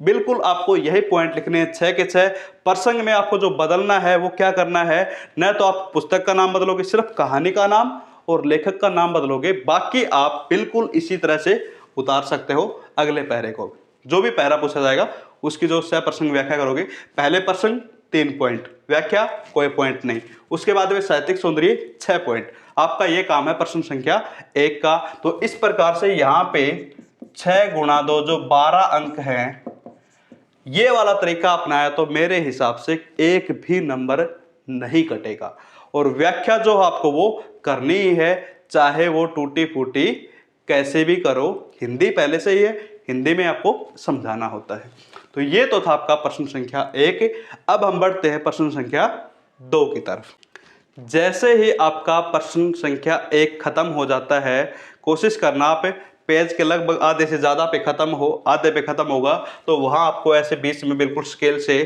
बिल्कुल आपको यही पॉइंट लिखने हैं 6 के 6। प्रसंग में आपको जो बदलना है वो क्या करना है, न तो आप पुस्तक का नाम बदलोगे, सिर्फ कहानी का नाम और लेखक का नाम बदलोगे, बाकी आप बिल्कुल इसी तरह से उतार सकते हो अगले पहरे को। जो भी पहरा पूछा जाएगा उसकी जो 6 प्रसंग व्याख्या करोगे, पहले प्रसंग 3 पॉइंट, व्याख्या कोई पॉइंट नहीं, उसके बाद में साहित्यिक सौंदर्य 6 पॉइंट। आपका ये काम है प्रश्न संख्या 1 का। तो इस प्रकार से यहाँ पे 6 गुणा 2 जो 12 अंक हैं, ये वाला तरीका अपनाया तो मेरे हिसाब से एक भी नंबर नहीं कटेगा। और व्याख्या जो आपको वो करनी ही है, चाहे वो टूटी फूटी कैसे भी करो, हिंदी पहले से ही है, हिंदी में आपको समझाना होता है। तो ये तो था आपका प्रश्न संख्या 1। अब हम बढ़ते हैं प्रश्न संख्या 2 की तरफ। जैसे ही आपका प्रश्न संख्या 1 खत्म हो जाता है, कोशिश करना आप पेज के लगभग आधे से ज़्यादा पे ख़त्म हो, आधे पे ख़त्म होगा तो वहाँ आपको ऐसे बीच में बिल्कुल स्केल से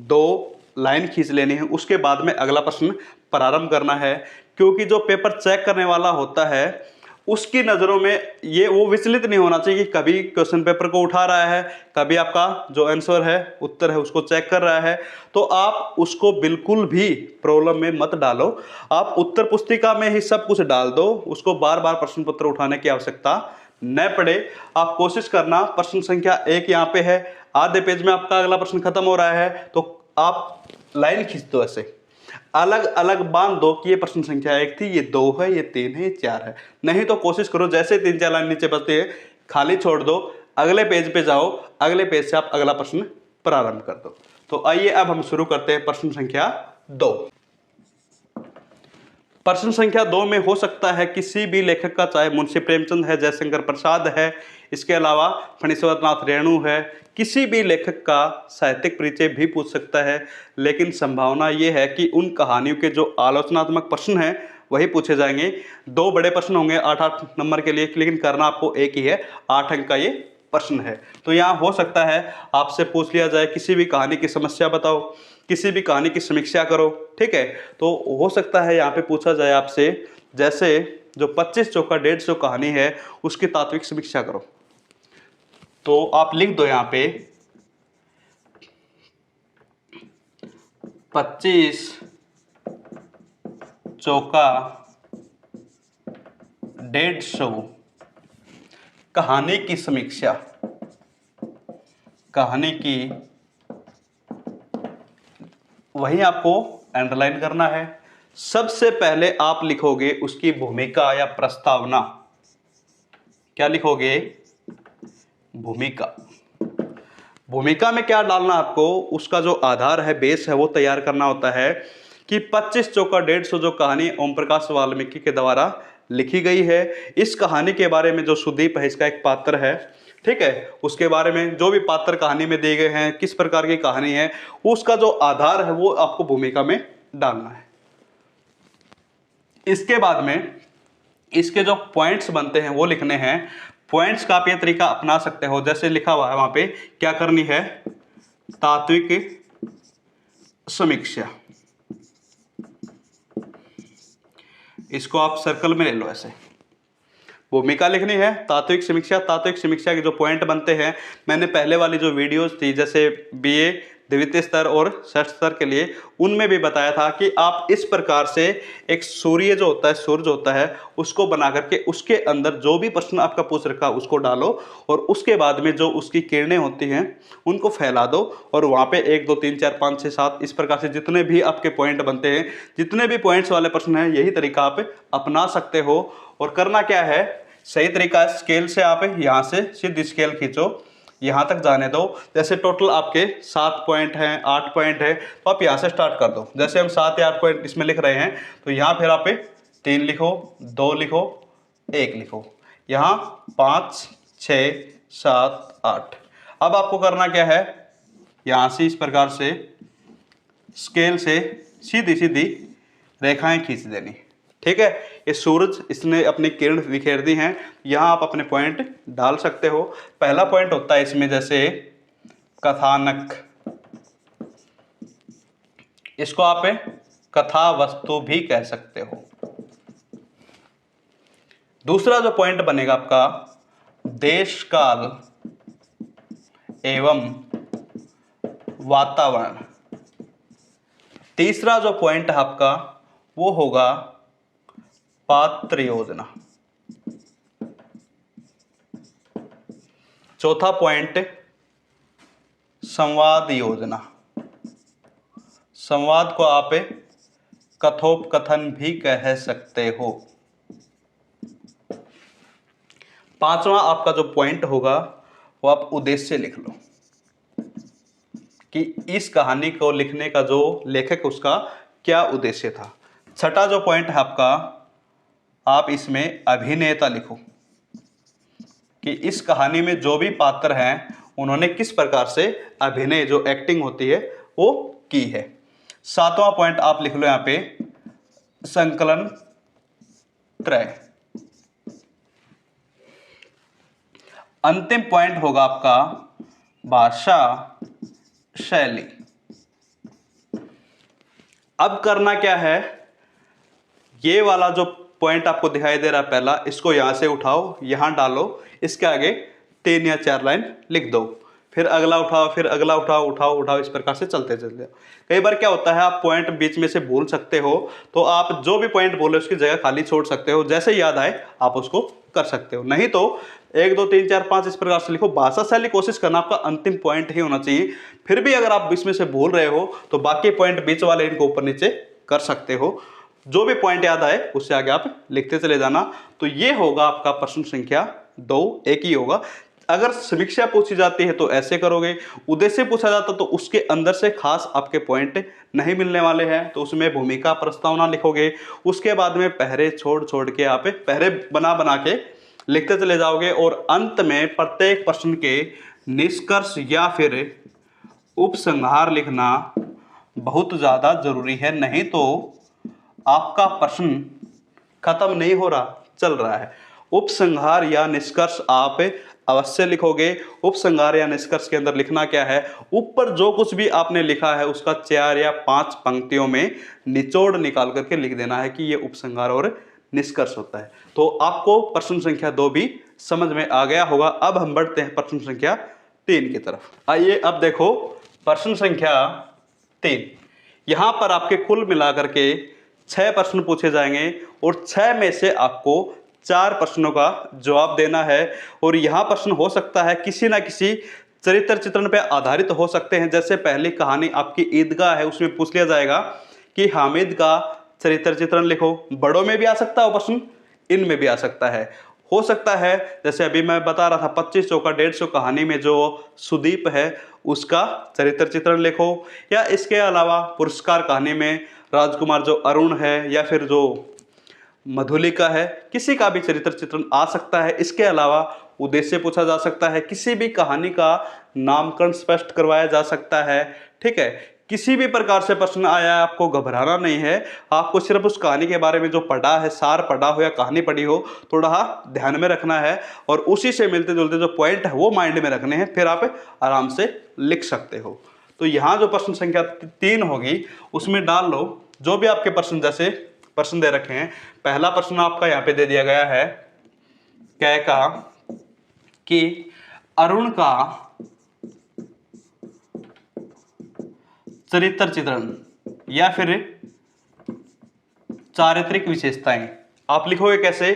2 लाइन खींच लेनी है। उसके बाद में अगला प्रश्न प्रारंभ करना है, क्योंकि जो पेपर चेक करने वाला होता है उसकी नज़रों में ये वो विचलित नहीं होना चाहिए कि कभी क्वेश्चन पेपर को उठा रहा है, कभी आपका जो आंसर है, उत्तर है, उसको चेक कर रहा है। तो आप उसको बिल्कुल भी प्रॉब्लम में मत डालो, आप उत्तर पुस्तिका में ही सब कुछ डाल दो, उसको बार बार प्रश्न पत्र उठाने की आवश्यकता न पड़े। आप कोशिश करना प्रश्न संख्या 1 यहाँ पे है, आधे पेज में आपका अगला प्रश्न खत्म हो रहा है, तो आप लाइन खींच दो ऐसे, अलग अलग बांध दो कि ये प्रश्न संख्या 1 थी, ये 2 है, ये 3 है, ये 4 है। नहीं तो कोशिश करो जैसे 3-4 लाइन नीचे बचती है खाली छोड़ दो, अगले पेज पे जाओ, अगले पेज से आप अगला प्रश्न प्रारंभ कर दो। तो आइए अब हम शुरू करते हैं प्रश्न संख्या 2। प्रश्न संख्या 2 में हो सकता है किसी भी लेखक का, चाहे मुंशी प्रेमचंद है, जयशंकर प्रसाद है, इसके अलावा फणीश्वर नाथ रेणु है, किसी भी लेखक का साहित्यिक परिचय भी पूछ सकता है। लेकिन संभावना ये है कि उन कहानियों के जो आलोचनात्मक प्रश्न हैं वही पूछे जाएंगे। 2 बड़े प्रश्न होंगे 8-8 नंबर के लिए, लेकिन करना आपको एक ही है, 8 अंक का ये प्रश्न है। तो यहाँ हो सकता है आपसे पूछ लिया जाए किसी भी कहानी की समस्या बताओ, किसी भी कहानी की समीक्षा करो, ठीक है। तो हो सकता है यहाँ पे पूछा जाए आपसे, जैसे जो 25 चौका 150 कहानी है उसकी तात्विक समीक्षा करो। तो आप लिख दो यहाँ पे 25 चौका 150 कहानी की समीक्षा, कहानी की, वही आपको अंडरलाइन करना है। सबसे पहले आप लिखोगे उसकी भूमिका या प्रस्तावना। क्या लिखोगे? भूमिका। भूमिका में क्या डालना आपको, उसका जो आधार है, बेस है, वो तैयार करना होता है कि 25 चौका 150 जो कहानी ओम प्रकाश वाल्मीकि के द्वारा लिखी गई है, इस कहानी के बारे में जो सुदीप है, इसका एक पात्र है, ठीक है, उसके बारे में जो भी पात्र कहानी में दिए गए हैं, किस प्रकार की कहानी है, उसका जो आधार है वो आपको भूमिका में डालना है। इसके बाद में इसके जो पॉइंट्स बनते हैं वो लिखने हैं। पॉइंट्स का आप ये तरीका अपना सकते हो, जैसे लिखा हुआ है वहां पे, क्या करनी है? तात्विक समीक्षा। इसको आप सर्कल में ले लो ऐसे। भूमिका लिखनी है, तात्विक समीक्षा। तात्विक समीक्षा के जो पॉइंट बनते हैं, मैंने पहले वाली जो वीडियोस थी, जैसे बीए द्वितीय स्तर और षष्ठ स्तर के लिए, उनमें भी बताया था कि आप इस प्रकार से एक सूर्य जो होता है, सूरज होता है, उसको बना करके उसके अंदर जो भी प्रश्न आपका पूछ रखा उसको डालो, और उसके बाद में जो उसकी किरणें होती हैं उनको फैला दो, और वहाँ पे 1 2 3 4 5 6 7 इस प्रकार से जितने भी आपके पॉइंट बनते हैं, जितने भी पॉइंट्स वाले प्रश्न हैं, यही तरीका आप अपना सकते हो। और करना क्या है, सही तरीका है, स्केल से आप यहाँ से सीधी स्केल खींचो, यहाँ तक जाने दो। जैसे टोटल आपके 7 पॉइंट हैं, 8 पॉइंट है, तो आप यहाँ से स्टार्ट कर दो। जैसे हम 7 या 8 पॉइंट इसमें लिख रहे हैं, तो यहाँ फिर आप 3 लिखो, 2 लिखो, 1 लिखो, यहाँ 5 6 7 8। अब आपको करना क्या है, यहाँ से इस प्रकार से स्केल से सीधी सीधी रेखाएं खींच देनी, ठीक है। ये सूरज, इसने अपनी किरण बिखेर दी हैं, यहाँ आप अपने पॉइंट डाल सकते हो। पहला पॉइंट होता है इसमें जैसे कथानक, इसको आप कथा वस्तु भी कह सकते हो। दूसरा जो पॉइंट बनेगा आपका, देश काल एवं वातावरण। तीसरा जो पॉइंट है आपका वो होगा पात्र योजना। चौथा पॉइंट संवाद योजना। संवाद को आप कथोपकथन भी कह सकते हो। पांचवा आपका जो पॉइंट होगा वो आप उद्देश्य लिख लो कि इस कहानी को लिखने का जो लेखक, उसका क्या उद्देश्य था। छठा जो पॉइंट है आपका, आप इसमें अभिनेता लिखो कि इस कहानी में जो भी पात्र हैं उन्होंने किस प्रकार से अभिनय, जो एक्टिंग होती है, वो की है। सातवां पॉइंट आप लिख लो यहाँ पे संकलन त्रय। अंतिम पॉइंट होगा आपका भाषा शैली। अब करना क्या है, ये वाला जो पॉइंट आपको दिखाई दे रहा है पहला, इसको यहां से उठाओ, यहां डालो, इसके आगे 3 या 4 लाइन लिख दो, फिर अगला उठाओ, फिर अगला उठाओ, उठाओ उठाओ, इस प्रकार से चलते चलते। कई बार क्या होता है, आप पॉइंट बीच में से भूल सकते हो, तो आप जो भी पॉइंट बोले उसकी जगह खाली छोड़ सकते हो, जैसे याद आए आप उसको कर सकते हो। नहीं तो 1 2 3 4 5 इस प्रकार से लिखो। भाषा शैली कोशिश करना आपका अंतिम पॉइंट ही होना चाहिए। फिर भी अगर आप इसमें से भूल रहे हो तो बाकी पॉइंट बीच वाले इनको ऊपर नीचे कर सकते हो। जो भी पॉइंट याद आए उससे आगे आप लिखते चले जाना। तो ये होगा आपका प्रश्न संख्या 2, एक ही होगा। अगर समीक्षा पूछी जाती है तो ऐसे करोगे, उद्देश्य पूछा जाता तो उसके अंदर से खास आपके पॉइंट नहीं मिलने वाले हैं, तो उसमें भूमिका प्रस्तावना लिखोगे। उसके बाद में पहरे छोड़ छोड़ के आप पहरे बना बना के लिखते चले जाओगे, और अंत में प्रत्येक प्रश्न के निष्कर्ष या फिर उपसंहार लिखना बहुत ज़्यादा जरूरी है, नहीं तो आपका प्रश्न खत्म नहीं हो रहा, चल रहा है। उपसंहार या निष्कर्ष आप अवश्य लिखोगे। उपसंहार या निष्कर्ष के अंदर लिखना क्या है, ऊपर जो कुछ भी आपने लिखा है उसका 4 या 5 पंक्तियों में निचोड़ निकाल करके लिख देना है कि ये उपसंहार और निष्कर्ष होता है। तो आपको प्रश्न संख्या 2 भी समझ में आ गया होगा। अब हम बढ़ते हैं प्रश्न संख्या 3 की तरफ। आइए अब देखो प्रश्न संख्या 3। यहां पर आपके कुल मिलाकर के 6 प्रश्न पूछे जाएंगे, और 6 में से आपको 4 प्रश्नों का जवाब देना है। और यहां प्रश्न हो सकता है किसी ना किसी चरित्र चित्रण पे आधारित हो सकते हैं। जैसे पहली कहानी आपकी ईदगाह है, उसमें पूछ लिया जाएगा कि हामिद का चरित्र चित्रण लिखो। बड़ों में भी आ सकता है प्रश्न, इनमें भी आ सकता है। हो सकता है जैसे अभी मैं बता रहा था 25 चौका 150 कहानी में जो सुदीप है उसका चरित्र चित्रण लिखो, या इसके अलावा पुरस्कार कहानी में राजकुमार जो अरुण है या फिर जो मधुलिका है, किसी का भी चरित्र चित्रण आ सकता है। इसके अलावा उद्देश्य पूछा जा सकता है, किसी भी कहानी का नामकरण स्पष्ट करवाया जा सकता है। ठीक है, किसी भी प्रकार से प्रश्न आया है आपको घबराना नहीं है। आपको सिर्फ उस कहानी के बारे में जो पढ़ा है, सार पढ़ा हो या कहानी पढ़ी हो, थोड़ा ध्यान में रखना है, और उसी से मिलते जुलते जो पॉइंट है वो माइंड में रखने हैं, फिर आप आराम से लिख सकते हो। तो यहाँ जो प्रश्न संख्या 3 होगी उसमें डाल लो जो भी आपके प्रश्न, जैसे प्रश्न दे रखे हैं। पहला प्रश्न आपका यहाँ पे दे दिया गया है क्या का कि अरुण का चरित्र चित्रण या फिर चारित्रिक विशेषताएं। आप लिखोगे कैसे,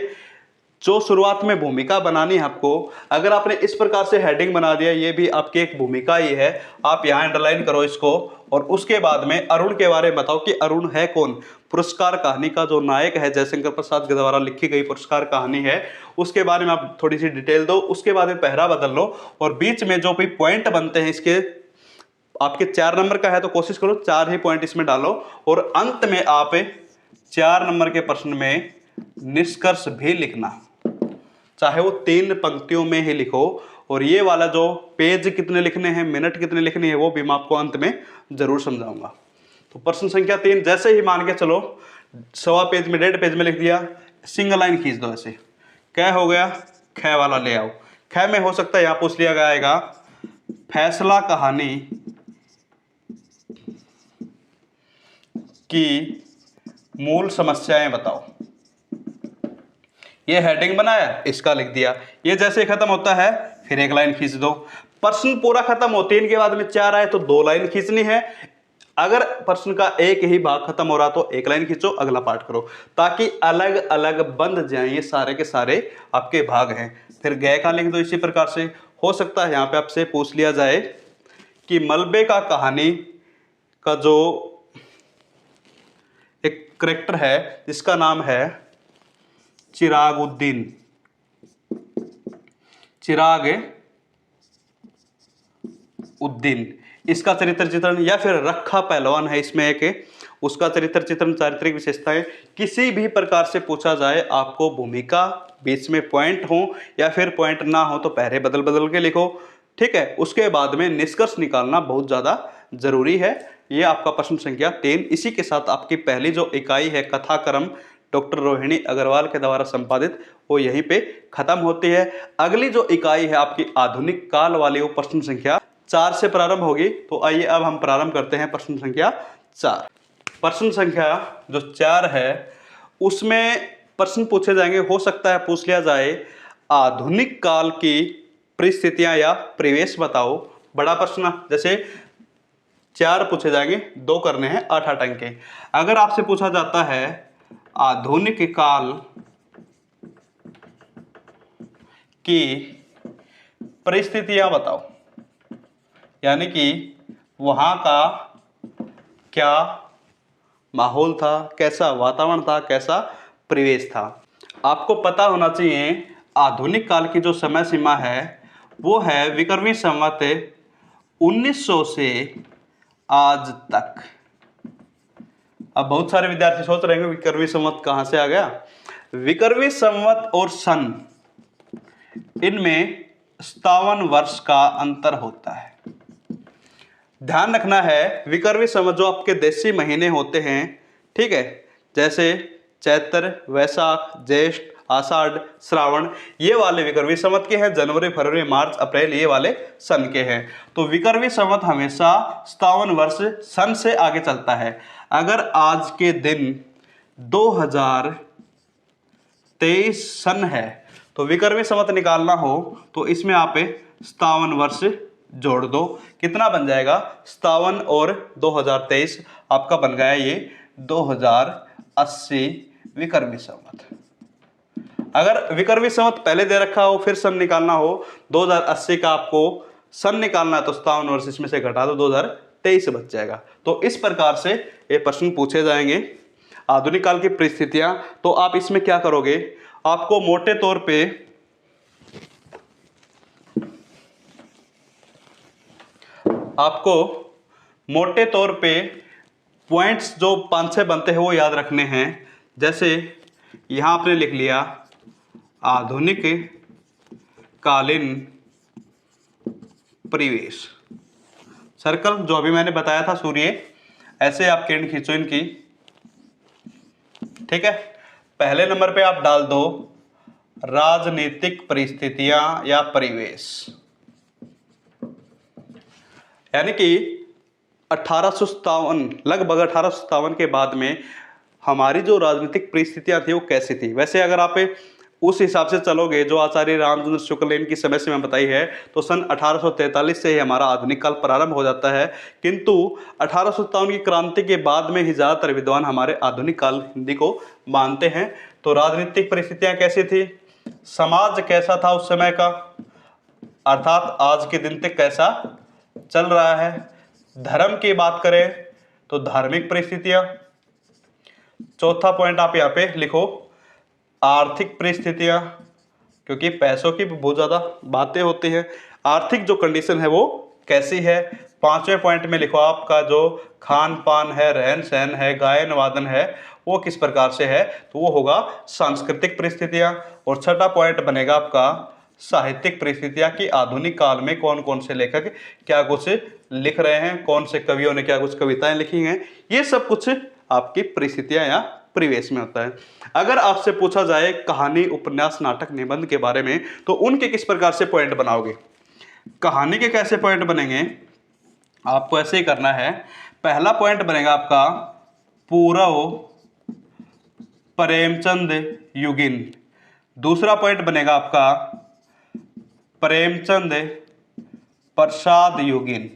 जो शुरुआत में भूमिका बनानी है आपको, अगर आपने इस प्रकार से हेडिंग बना दिया, ये भी आपकी एक भूमिका ही है, आप यहाँ अंडरलाइन करो इसको। और उसके बाद में अरुण के बारे में बताओ कि अरुण है कौन। पुरस्कार कहानी का जो नायक है जयशंकर प्रसाद के द्वारा लिखी गई पुरस्कार कहानी है, उसके बारे में आप थोड़ी सी डिटेल दो। उसके बाद में पहरा बदल लो, और बीच में जो भी पॉइंट बनते हैं इसके, आपके 4 नंबर का है तो कोशिश करो 4 ही पॉइंट इसमें डालो। और अंत में आप 4 नंबर के प्रश्न में निष्कर्ष भी लिखना, चाहे वो 3 पंक्तियों में ही लिखो। और ये वाला जो पेज कितने लिखने हैं, मिनट कितने लिखने हैं, वो भी मैं आपको अंत में जरूर समझाऊंगा। तो प्रश्न संख्या 3 जैसे ही मान के चलो 1.25 पेज में 1.5 पेज में लिख दिया, सिंगल लाइन खींच दो ऐसे। क्या हो गया, ख वाला ले आओ। ख में हो सकता है यहां पूछ लिया जाएगा फैसला कहानी की मूल समस्याएं बताओ। ये हेडिंग बनाया, इसका लिख दिया। ये जैसे खत्म होता है फिर 1 लाइन खींच दो। प्रश्न पूरा खत्म हो 3 के बाद में 4 आए तो 2 लाइन खींचनी है। अगर प्रश्न का एक ही भाग खत्म हो रहा तो 1 लाइन खींचो, अगला पार्ट करो, ताकि अलग अलग बंध जाए ये सारे के सारे आपके भाग हैं। फिर गए का लिख दो इसी प्रकार से। हो सकता है यहाँ पे आपसे पूछ लिया जाए कि मलबे का कहानी का जो एक करेक्टर है जिसका नाम है चिरागुद्दीन, चिराग उद्दीन, इसका चरित्र चित्रण, या फिर रखा पहलवान है इसमें एक, उसका चरित्र चित्रण, चारित्रिक विशेषताएं, किसी भी प्रकार से पूछा जाए आपको भूमिका, बीच में पॉइंट हो या फिर पॉइंट ना हो तो पहरे बदल बदल के लिखो। ठीक है, उसके बाद में निष्कर्ष निकालना बहुत ज़्यादा जरूरी है। ये आपका प्रश्न संख्या 3। इसी के साथ आपकी पहली जो इकाई है कथाक्रम डॉक्टर रोहिणी अग्रवाल के द्वारा संपादित, वो यहीं पे खत्म होती है। अगली जो इकाई है आपकी आधुनिक काल वाली, वो प्रश्न संख्या 4 से प्रारंभ होगी। तो आइए अब हम प्रारंभ करते हैं प्रश्न संख्या 4। प्रश्न संख्या जो 4 है उसमें प्रश्न पूछे जाएंगे। हो सकता है पूछ लिया जाए आधुनिक काल की परिस्थितियां या परिवेश बताओ। बड़ा प्रश्न, जैसे 4 पूछे जाएंगे, 2 करने हैं 8-8 अंक के। अगर आपसे पूछा जाता है आधुनिक काल की परिस्थितियां बताओ, यानी कि वहां का क्या माहौल था, कैसा वातावरण था, कैसा परिवेश था। आपको पता होना चाहिए आधुनिक काल की जो समय सीमा है वो है विक्रमी संवत 1900 से आज तक। अब बहुत सारे विद्यार्थी सोच रहे हैं विक्रमी संवत कहाँ से आ गया। विक्रमी संवत और सन, इनमें 57 वर्ष का अंतर होता है। ध्यान रखना है विक्रमी संवत जो आपके देशी महीने होते हैं, ठीक है, जैसे चैत्र, वैशाख, ज्येष्ठ, आषाढ़, श्रावण, ये वाले विक्रमी संवत के हैं। जनवरी, फरवरी, मार्च, अप्रैल ये वाले सन के हैं। तो विक्रमी संवत हमेशा 57 वर्ष सन से आगे चलता है। अगर आज के दिन 2023 सन है तो विक्रमी संवत निकालना हो तो इसमें आप 57 वर्ष जोड़ दो, कितना बन जाएगा 57 और 2023 आपका बन गया ये 2080 विक्रमी संवत। अगर विक्रमी संवत पहले दे रखा हो फिर सन निकालना हो 2080 का आपको सन निकालना है तो 57 वर्ष इसमें से घटा दो 2023 बच जाएगा। तो इस प्रकार से ये प्रश्न पूछे जाएंगे। आधुनिक काल की परिस्थितियां, तो आप इसमें क्या करोगे, आपको मोटे तौर पे पॉइंट्स जो 5-6 बनते हैं वो याद रखने हैं। जैसे यहां आपने लिख लिया आधुनिक कालीन परिवेश, सर्कल जो अभी मैंने बताया था सूर्य, ऐसे आप किरण खींचो इनकी, ठीक है। पहले नंबर पे आप डाल दो राजनीतिक परिस्थितियां या परिवेश, यानी कि 1857 लगभग 1857 के बाद में हमारी जो राजनीतिक परिस्थितियां थी वो कैसी थी। वैसे अगर आप उस हिसाब से चलोगे जो आचार्य रामचंद्र शुक्ल ने इनकी समय सीमा बताई है तो सन 1843 से ही हमारा आधुनिक काल प्रारंभ हो जाता है। किंतु 1857 की क्रांति के बाद में ही ज़्यादातर विद्वान हमारे आधुनिक काल हिंदी को मानते हैं। तो राजनीतिक परिस्थितियां कैसी थी, समाज कैसा था उस समय का, अर्थात आज के दिन तक कैसा चल रहा है। धर्म की बात करें तो धार्मिक परिस्थितियां। चौथा पॉइंट आप यहाँ पे लिखो आर्थिक परिस्थितियां, क्योंकि पैसों की बहुत ज़्यादा बातें होती हैं। आर्थिक जो कंडीशन है वो कैसी है। पांचवें पॉइंट में लिखो आपका जो खान पान है, रहन सहन है, गायन वादन है, वो किस प्रकार से है, तो वो होगा सांस्कृतिक परिस्थितियां। और छठा पॉइंट बनेगा आपका साहित्यिक परिस्थितियां कि आधुनिक काल में कौन कौन से लेखक क्या कुछ लिख रहे हैं, कौन से कवियों ने क्या कुछ कविताएं लिखी हैं, ये सब कुछ आपकी परिस्थितियां या परिवेश में होता है। अगर आपसे पूछा जाए कहानी, उपन्यास, नाटक, निबंध के बारे में तो उनके किस प्रकार से पॉइंट बनाओगे। कहानी के कैसे पॉइंट बनेंगे, आपको ऐसे ही करना है। पहला पॉइंट बनेगा आपका पूरव प्रेमचंद युगिन, दूसरा पॉइंट बनेगा आपका प्रेमचंद प्रसाद युगिन,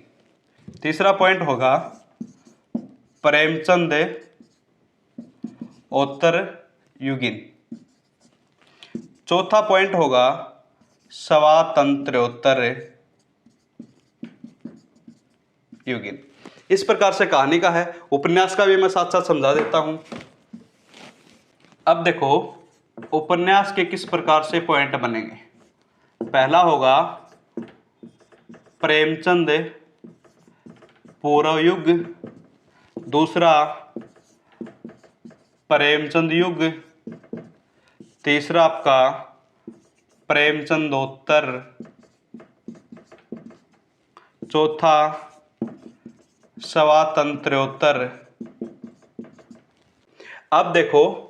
तीसरा पॉइंट होगा प्रेमचंद उत्तर युगिन, चौथा पॉइंट होगा स्वातंत्र्योत्तर युगिन। इस प्रकार से कहानी का है। उपन्यास का भी मैं साथ साथ समझा देता हूं। अब देखो उपन्यास के किस प्रकार से पॉइंट बनेंगे। पहला होगा प्रेमचंद पूर्व युग, दूसरा प्रेमचंद युग, तीसरा आपका प्रेमचंदोत्तर, चौथा स्वातंत्र्योत्तर। अब देखो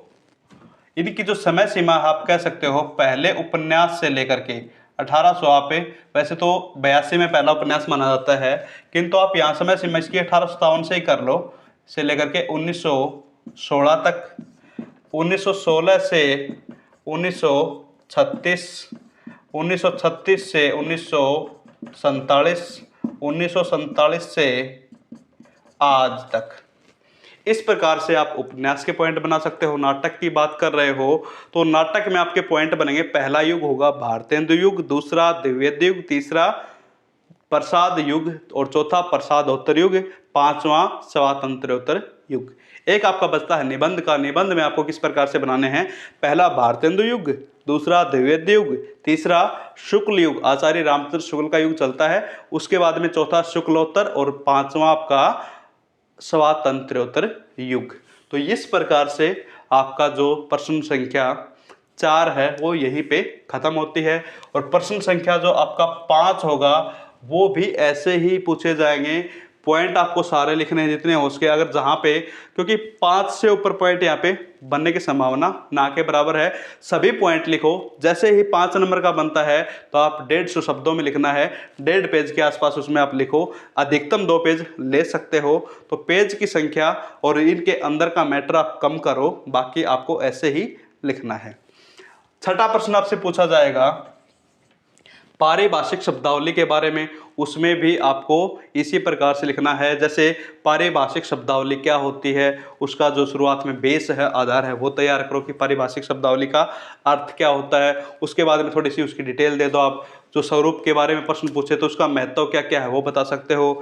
इनकी जो समय सीमा आप कह सकते हो पहले उपन्यास से लेकर के 1800, आप वैसे तो 82 में पहला उपन्यास माना जाता है, किंतु आप यहाँ समय सीमा इसकी 1857 से ही कर लो, से लेकर के 1916 तक, 1916 से 1936, 1936 से 1947, 1947 से आज तक। इस प्रकार से आप उपन्यास के पॉइंट बना सकते हो। नाटक की बात कर रहे हो तो नाटक में आपके पॉइंट बनेंगे। पहला युग होगा भारतेंदु युग, दूसरा द्विवेदी युग, तीसरा प्रसाद युग और चौथा प्रसादोत्तर युग, पांचवा स्वातंत्र्योत्तर युग। एक आपका बचता है निबंध का। निबंध में आपको किस प्रकार से बनाने हैं, पहला भारतेंदु युग, दूसरा द्विवेदी युग, तीसरा शुक्ल युग, आचार्य रामचंद्र शुक्ल का युग चलता है, उसके बाद में चौथा शुक्लोत्तर और पांचवा आपका स्वातंत्र्योत्तर युग। तो इस प्रकार से आपका जो प्रश्न संख्या 4 है वो यहीं पे खत्म होती है। और प्रश्न संख्या जो आपका 5 होगा वो भी ऐसे ही पूछे जाएंगे। पॉइंट आपको सारे लिखने हैं जितने हो सके, अगर जहाँ पे, क्योंकि 5 से ऊपर पॉइंट यहाँ पे बनने की संभावना ना के बराबर है। सभी पॉइंट लिखो। जैसे ही 5 नंबर का बनता है तो आप 150 शब्दों में लिखना है, 1.5 पेज के आसपास उसमें आप लिखो। अधिकतम 2 पेज ले सकते हो। तो पेज की संख्या और इनके अंदर का मैटर आप कम करो, बाकी आपको ऐसे ही लिखना है। छठा प्रश्न आपसे पूछा जाएगा पारिभाषिक शब्दावली के बारे में। उसमें भी आपको इसी प्रकार से लिखना है। जैसे पारिभाषिक शब्दावली क्या होती है, उसका जो शुरुआत में बेस है, आधार है, वो तैयार करो कि पारिभाषिक शब्दावली का अर्थ क्या होता है। उसके बाद में थोड़ी सी उसकी डिटेल दे दो। आप जो स्वरूप के बारे में प्रश्न पूछे तो उसका महत्व क्या क्या है वो बता सकते हो।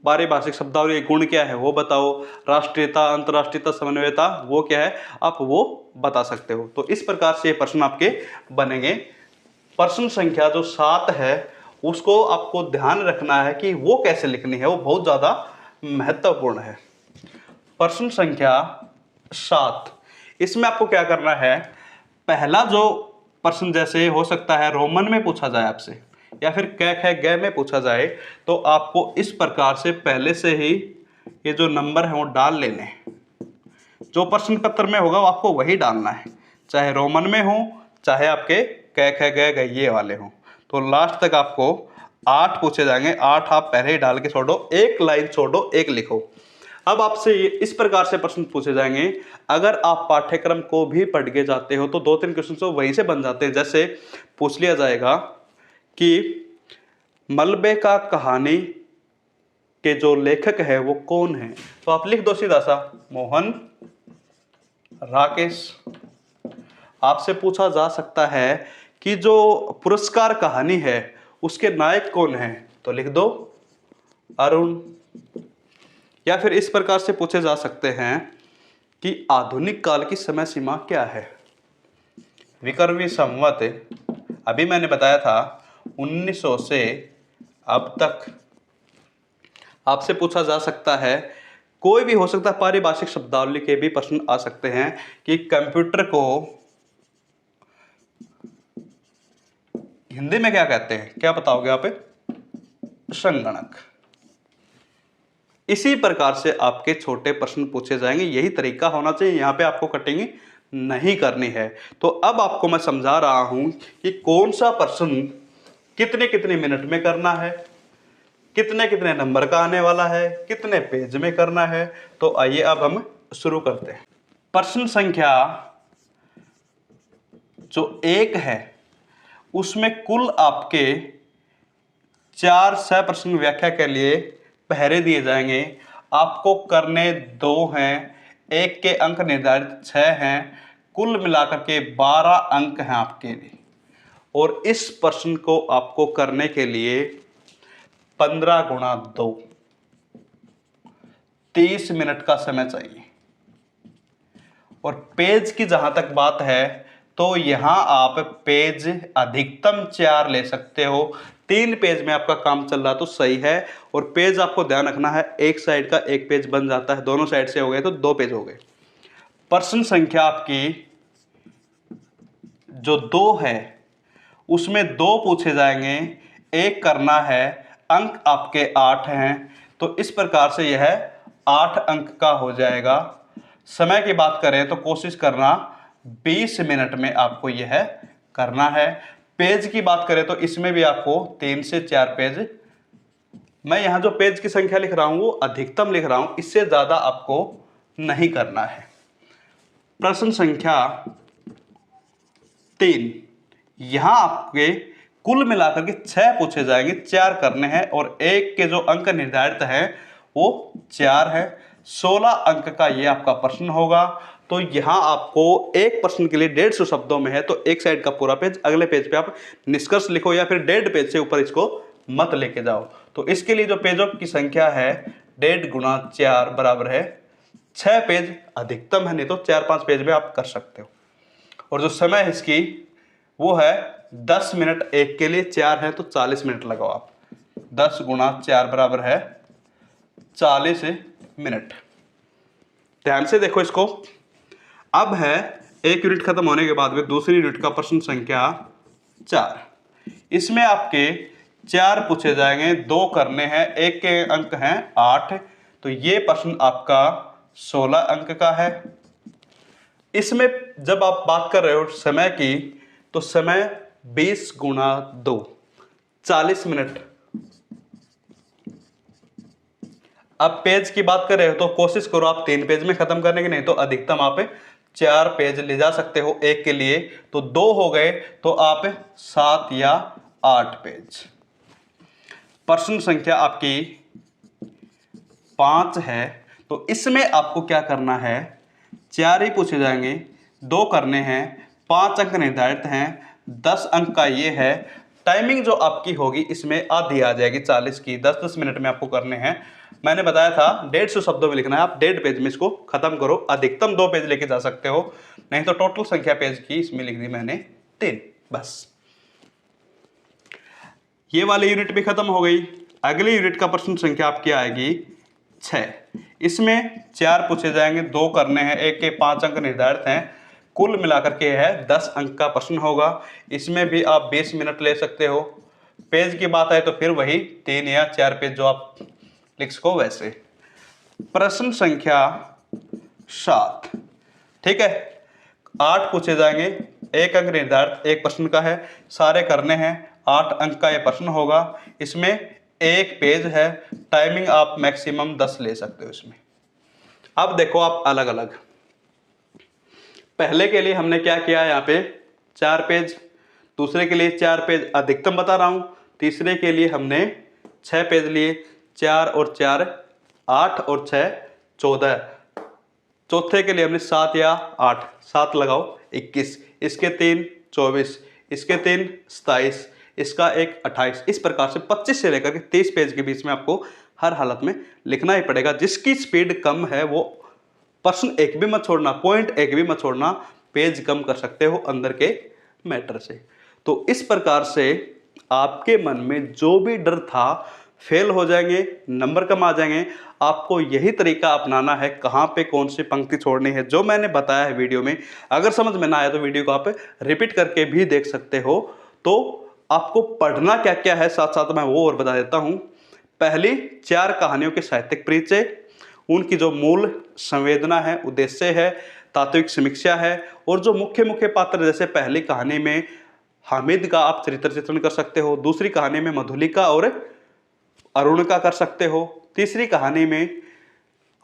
पारिभाषिक शब्दावली गुण क्या है वो बताओ। राष्ट्रीयता, अंतर्राष्ट्रीयता, समन्वयता वो क्या है आप वो बता सकते हो। तो इस प्रकार से ये प्रश्न आपके बनेंगे। प्रश्न संख्या जो 7 है उसको आपको ध्यान रखना है कि वो कैसे लिखनी है, वो बहुत ज़्यादा महत्वपूर्ण है। प्रश्न संख्या 7, इसमें आपको क्या करना है, पहला जो प्रश्न जैसे हो सकता है रोमन में पूछा जाए आपसे या फिर क ख ग में पूछा जाए, तो आपको इस प्रकार से पहले से ही ये जो नंबर है वो डाल लेने हैं। जो प्रश्न पत्र में होगा वो आपको वही डालना है, चाहे रोमन में हो चाहे आपके क ख ग ये वाले हों। तो लास्ट तक आपको 8 पूछे जाएंगे। 8 आप पहले ही डाल के छोड़ो, एक लाइन छोड़ो, एक लिखो। अब आपसे इस प्रकार से प्रश्न पूछे जाएंगे। अगर आप पाठ्यक्रम को भी पढ़ के जाते हो तो 2-3 क्वेश्चन तो वहीं से बन जाते हैं। जैसे पूछ लिया जाएगा कि मलबे का कहानी के जो लेखक है वो कौन है, तो आप लिख दो सीधा सा मोहन राकेश। आपसे पूछा जा सकता है कि जो पुरस्कार कहानी है उसके नायक कौन है, तो लिख दो अरुण। या फिर इस प्रकार से पूछे जा सकते हैं कि आधुनिक काल की समय सीमा क्या है। विक्रमी संवत, अभी मैंने बताया था 1900 से अब तक। आपसे पूछा जा सकता है, कोई भी हो सकता है, पारिभाषिक शब्दावली के भी प्रश्न आ सकते हैं कि कंप्यूटर को हिंदी में क्या कहते हैं, क्या बताओगे आप? संगणक। इसी प्रकार से आपके छोटे प्रश्न पूछे जाएंगे। यही तरीका होना चाहिए, यहाँ पे आपको कटिंग नहीं करनी है। तो अब आपको मैं समझा रहा हूं कि कौन सा प्रश्न कितने कितने मिनट में करना है, कितने कितने नंबर का आने वाला है, कितने पेज में करना है। तो आइए अब हम शुरू करते हैं। प्रश्न संख्या जो 1 है उसमें कुल आपके 4 सह प्रश्न व्याख्या के लिए पहरे दिए जाएंगे। आपको करने 2 हैं, 1 के अंक निर्धारित 6 हैं, कुल मिलाकर के 12 अंक हैं आपके लिए। और इस प्रश्न को आपको करने के लिए 15 गुणा 2 30 मिनट का समय चाहिए। और पेज की जहां तक बात है तो यहां आप पेज अधिकतम 4 ले सकते हो। 3 पेज में आपका काम चल रहा तो सही है। और पेज आपको ध्यान रखना है, एक साइड का 1 पेज बन जाता है, दोनों साइड से हो गए तो 2 पेज हो गए। प्रश्न संख्या आपकी जो 2 है उसमें 2 पूछे जाएंगे, 1 करना है, अंक आपके 8 हैं। तो इस प्रकार से यह 8 अंक का हो जाएगा। समय की बात करें तो कोशिश करना 20 मिनट में आपको यह करना है। पेज की बात करें तो इसमें भी आपको 3 से 4 पेज, मैं यहां जो पेज की संख्या लिख रहा हूं वो अधिकतम लिख रहा हूं, इससे ज्यादा आपको नहीं करना है। प्रश्न संख्या 3, यहां आपके कुल मिलाकर के 6 पूछे जाएंगे, 4 करने हैं और 1 के जो अंक निर्धारित है वो 4 है। 16 अंक का ये आपका प्रश्न होगा। तो यहां आपको एक प्रश्न के लिए 150 शब्दों में है तो एक साइड का पूरा पेज, अगले पेज पे आप निष्कर्ष लिखो या फिर 1.5 पेज से ऊपर इसको मत लेके जाओ। तो इसके लिए जो पेजों की संख्या है 1.5 गुणा 4 बराबर है 6 पेज अधिकतम है, नहीं तो 4-5 पेज में आप कर सकते हो। और जो समय है इसकी वो है 10 मिनट, एक के लिए 4 है तो 40 मिनट लगाओ आप। 10 गुणा 4 बराबर है 40 मिनट। ध्यान से देखो इसको। अब है एक यूनिट खत्म होने के बाद में दूसरी यूनिट का प्रश्न संख्या 4। इसमें आपके 4 पूछे जाएंगे, 2 करने हैं, एक के अंक हैं 8, तो ये प्रश्न आपका 16 अंक का है। इसमें जब आप बात कर रहे हो समय की, तो समय 20 गुणा 2 40 मिनट। अब पेज की बात कर रहे हो तो कोशिश करो आप 3 पेज में खत्म करने की, नहीं तो अधिकतम आप 4 पेज ले जा सकते हो एक के लिए, तो 2 हो गए तो आप 7 या 8 पेज। प्रश्न संख्या आपकी 5 है, तो इसमें आपको क्या करना है, 4 ही पूछे जाएंगे, 2 करने हैं, 5 अंक निर्धारित हैं, 10 अंक का ये है। टाइमिंग जो आपकी होगी इसमें आधी आ जाएगी 40 की, 10-10 मिनट में आपको करने हैं। मैंने बताया था 150 शब्दों में लिखना है, आप 1.5 पेज में इसको खत्म करो। अधिकतम 2 पेज लेके जा सकते हो, नहीं तो टोटल संख्या पेज की इसमें लिख दी मैंने 3 बस। ये वाली यूनिट भी खत्म हो गई। अगली यूनिट का प्रश्न संख्या आपकी आएगी 6। इसमें 4 पूछे जाएंगे, 2 करने हैं, एक के 5 अंक निर्धारित हैं, कुल मिलाकर के है 10 अंक का प्रश्न होगा। इसमें भी आप 20 मिनट ले सकते हो। पेज की बात है तो फिर वही 3 या 4 पेज जो आप लिख सको वैसे। प्रश्न संख्या 7, ठीक है, 8 पूछे जाएंगे, 1 अंक निर्धारित एक प्रश्न का है, सारे करने हैं, 8 अंक का यह प्रश्न होगा। इसमें 1 पेज है, टाइमिंग आप मैक्सिमम 10 ले सकते हो इसमें। अब देखो आप अलग अलग, पहले के लिए हमने क्या किया, यहाँ पे 4 पेज, दूसरे के लिए 4 पेज अधिकतम बता रहा हूं, तीसरे के लिए हमने 6 पेज लिए, 4 और 4 8 और 6 14, चौथे के लिए हमने 7 या 8, 7 लगाओ 21, इसके 3 24, इसके 3 27, इसका एक 28। इस प्रकार से 25 से लेकर के 30 पेज के बीच में आपको हर हालत में लिखना ही पड़ेगा। जिसकी स्पीड कम है वो प्रश्न एक भी मत छोड़ना, पॉइंट एक भी मत छोड़ना, पेज कम कर सकते हो अंदर के मैटर से। तो इस प्रकार से आपके मन में जो भी डर था फेल हो जाएंगे, नंबर कम आ जाएंगे। आपको यही तरीका अपनाना है, कहाँ पे कौन सी पंक्ति छोड़नी है, जो मैंने बताया है वीडियो में। अगर समझ में ना आया तो वीडियो को आप रिपीट करके भी देख सकते हो। तो आपको पढ़ना क्या क्या है साथ साथ मैं वो और बता देता हूँ। पहली 4 कहानियों के साहित्यिक परिचय, उनकी जो मूल संवेदना है, उद्देश्य है, तात्विक समीक्षा है, और जो मुख्य मुख्य पात्र, जैसे पहली कहानी में हामिद का आप चरित्र चित्रण कर सकते हो, दूसरी कहानी में मधुलिका और अरुण का कर सकते हो, तीसरी कहानी में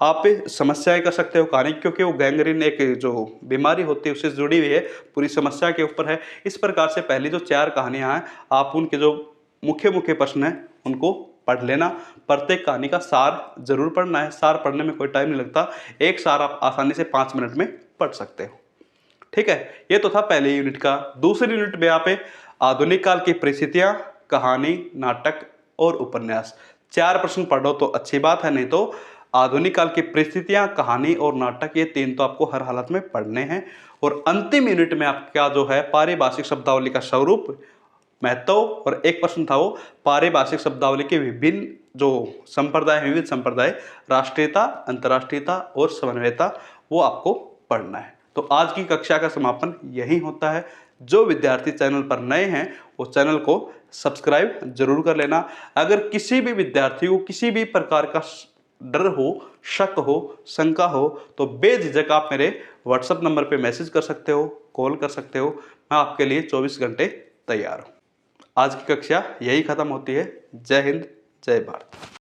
आप समस्याएं कर सकते हो कहानी, क्योंकि वो गैंग्रीन एक जो बीमारी होती है उससे जुड़ी हुई है, पूरी समस्या के ऊपर है। इस प्रकार से पहली जो 4 कहानियां हैं, आप उनके जो मुख्य मुख्य प्रश्न हैं उनको पढ़ लेना। प्रत्येक कहानी का सार जरूर पढ़ना है, सार पढ़ने में कोई टाइम नहीं लगता, एक सार आप आसानी से 5 मिनट में पढ़ सकते हो। ठीक है, ये तो था पहले यूनिट का। दूसरी यूनिट में यहाँ पे आधुनिक काल की परिस्थितियां, कहानी, नाटक और उपन्यास, 4 प्रश्न पढ़ो तो अच्छी बात है, नहीं तो आधुनिक काल की परिस्थितियां, कहानी और नाटक, ये 3 तो आपको हर हालत में पढ़ने हैं। और अंतिम यूनिट में आपका जो है पारिभाषिक शब्दावली का स्वरूप, महत्व, और एक प्रश्न था वो पारिभाषिक शब्दावली के विभिन्न जो संप्रदाय, विविध संप्रदाय, राष्ट्रीयता, अंतर्राष्ट्रीयता और समन्वयता, वो आपको पढ़ना है। तो आज की कक्षा का समापन यही होता है। जो विद्यार्थी चैनल पर नए हैं वो चैनल को सब्सक्राइब जरूर कर लेना। अगर किसी भी विद्यार्थी को किसी भी प्रकार का डर हो, शक हो, शंका हो, तो बेझिझक आप मेरे व्हाट्सएप नंबर पे मैसेज कर सकते हो, कॉल कर सकते हो। मैं आपके लिए 24 घंटे तैयार हूँ। आज की कक्षा यही खत्म होती है। जय हिंद, जय भारत।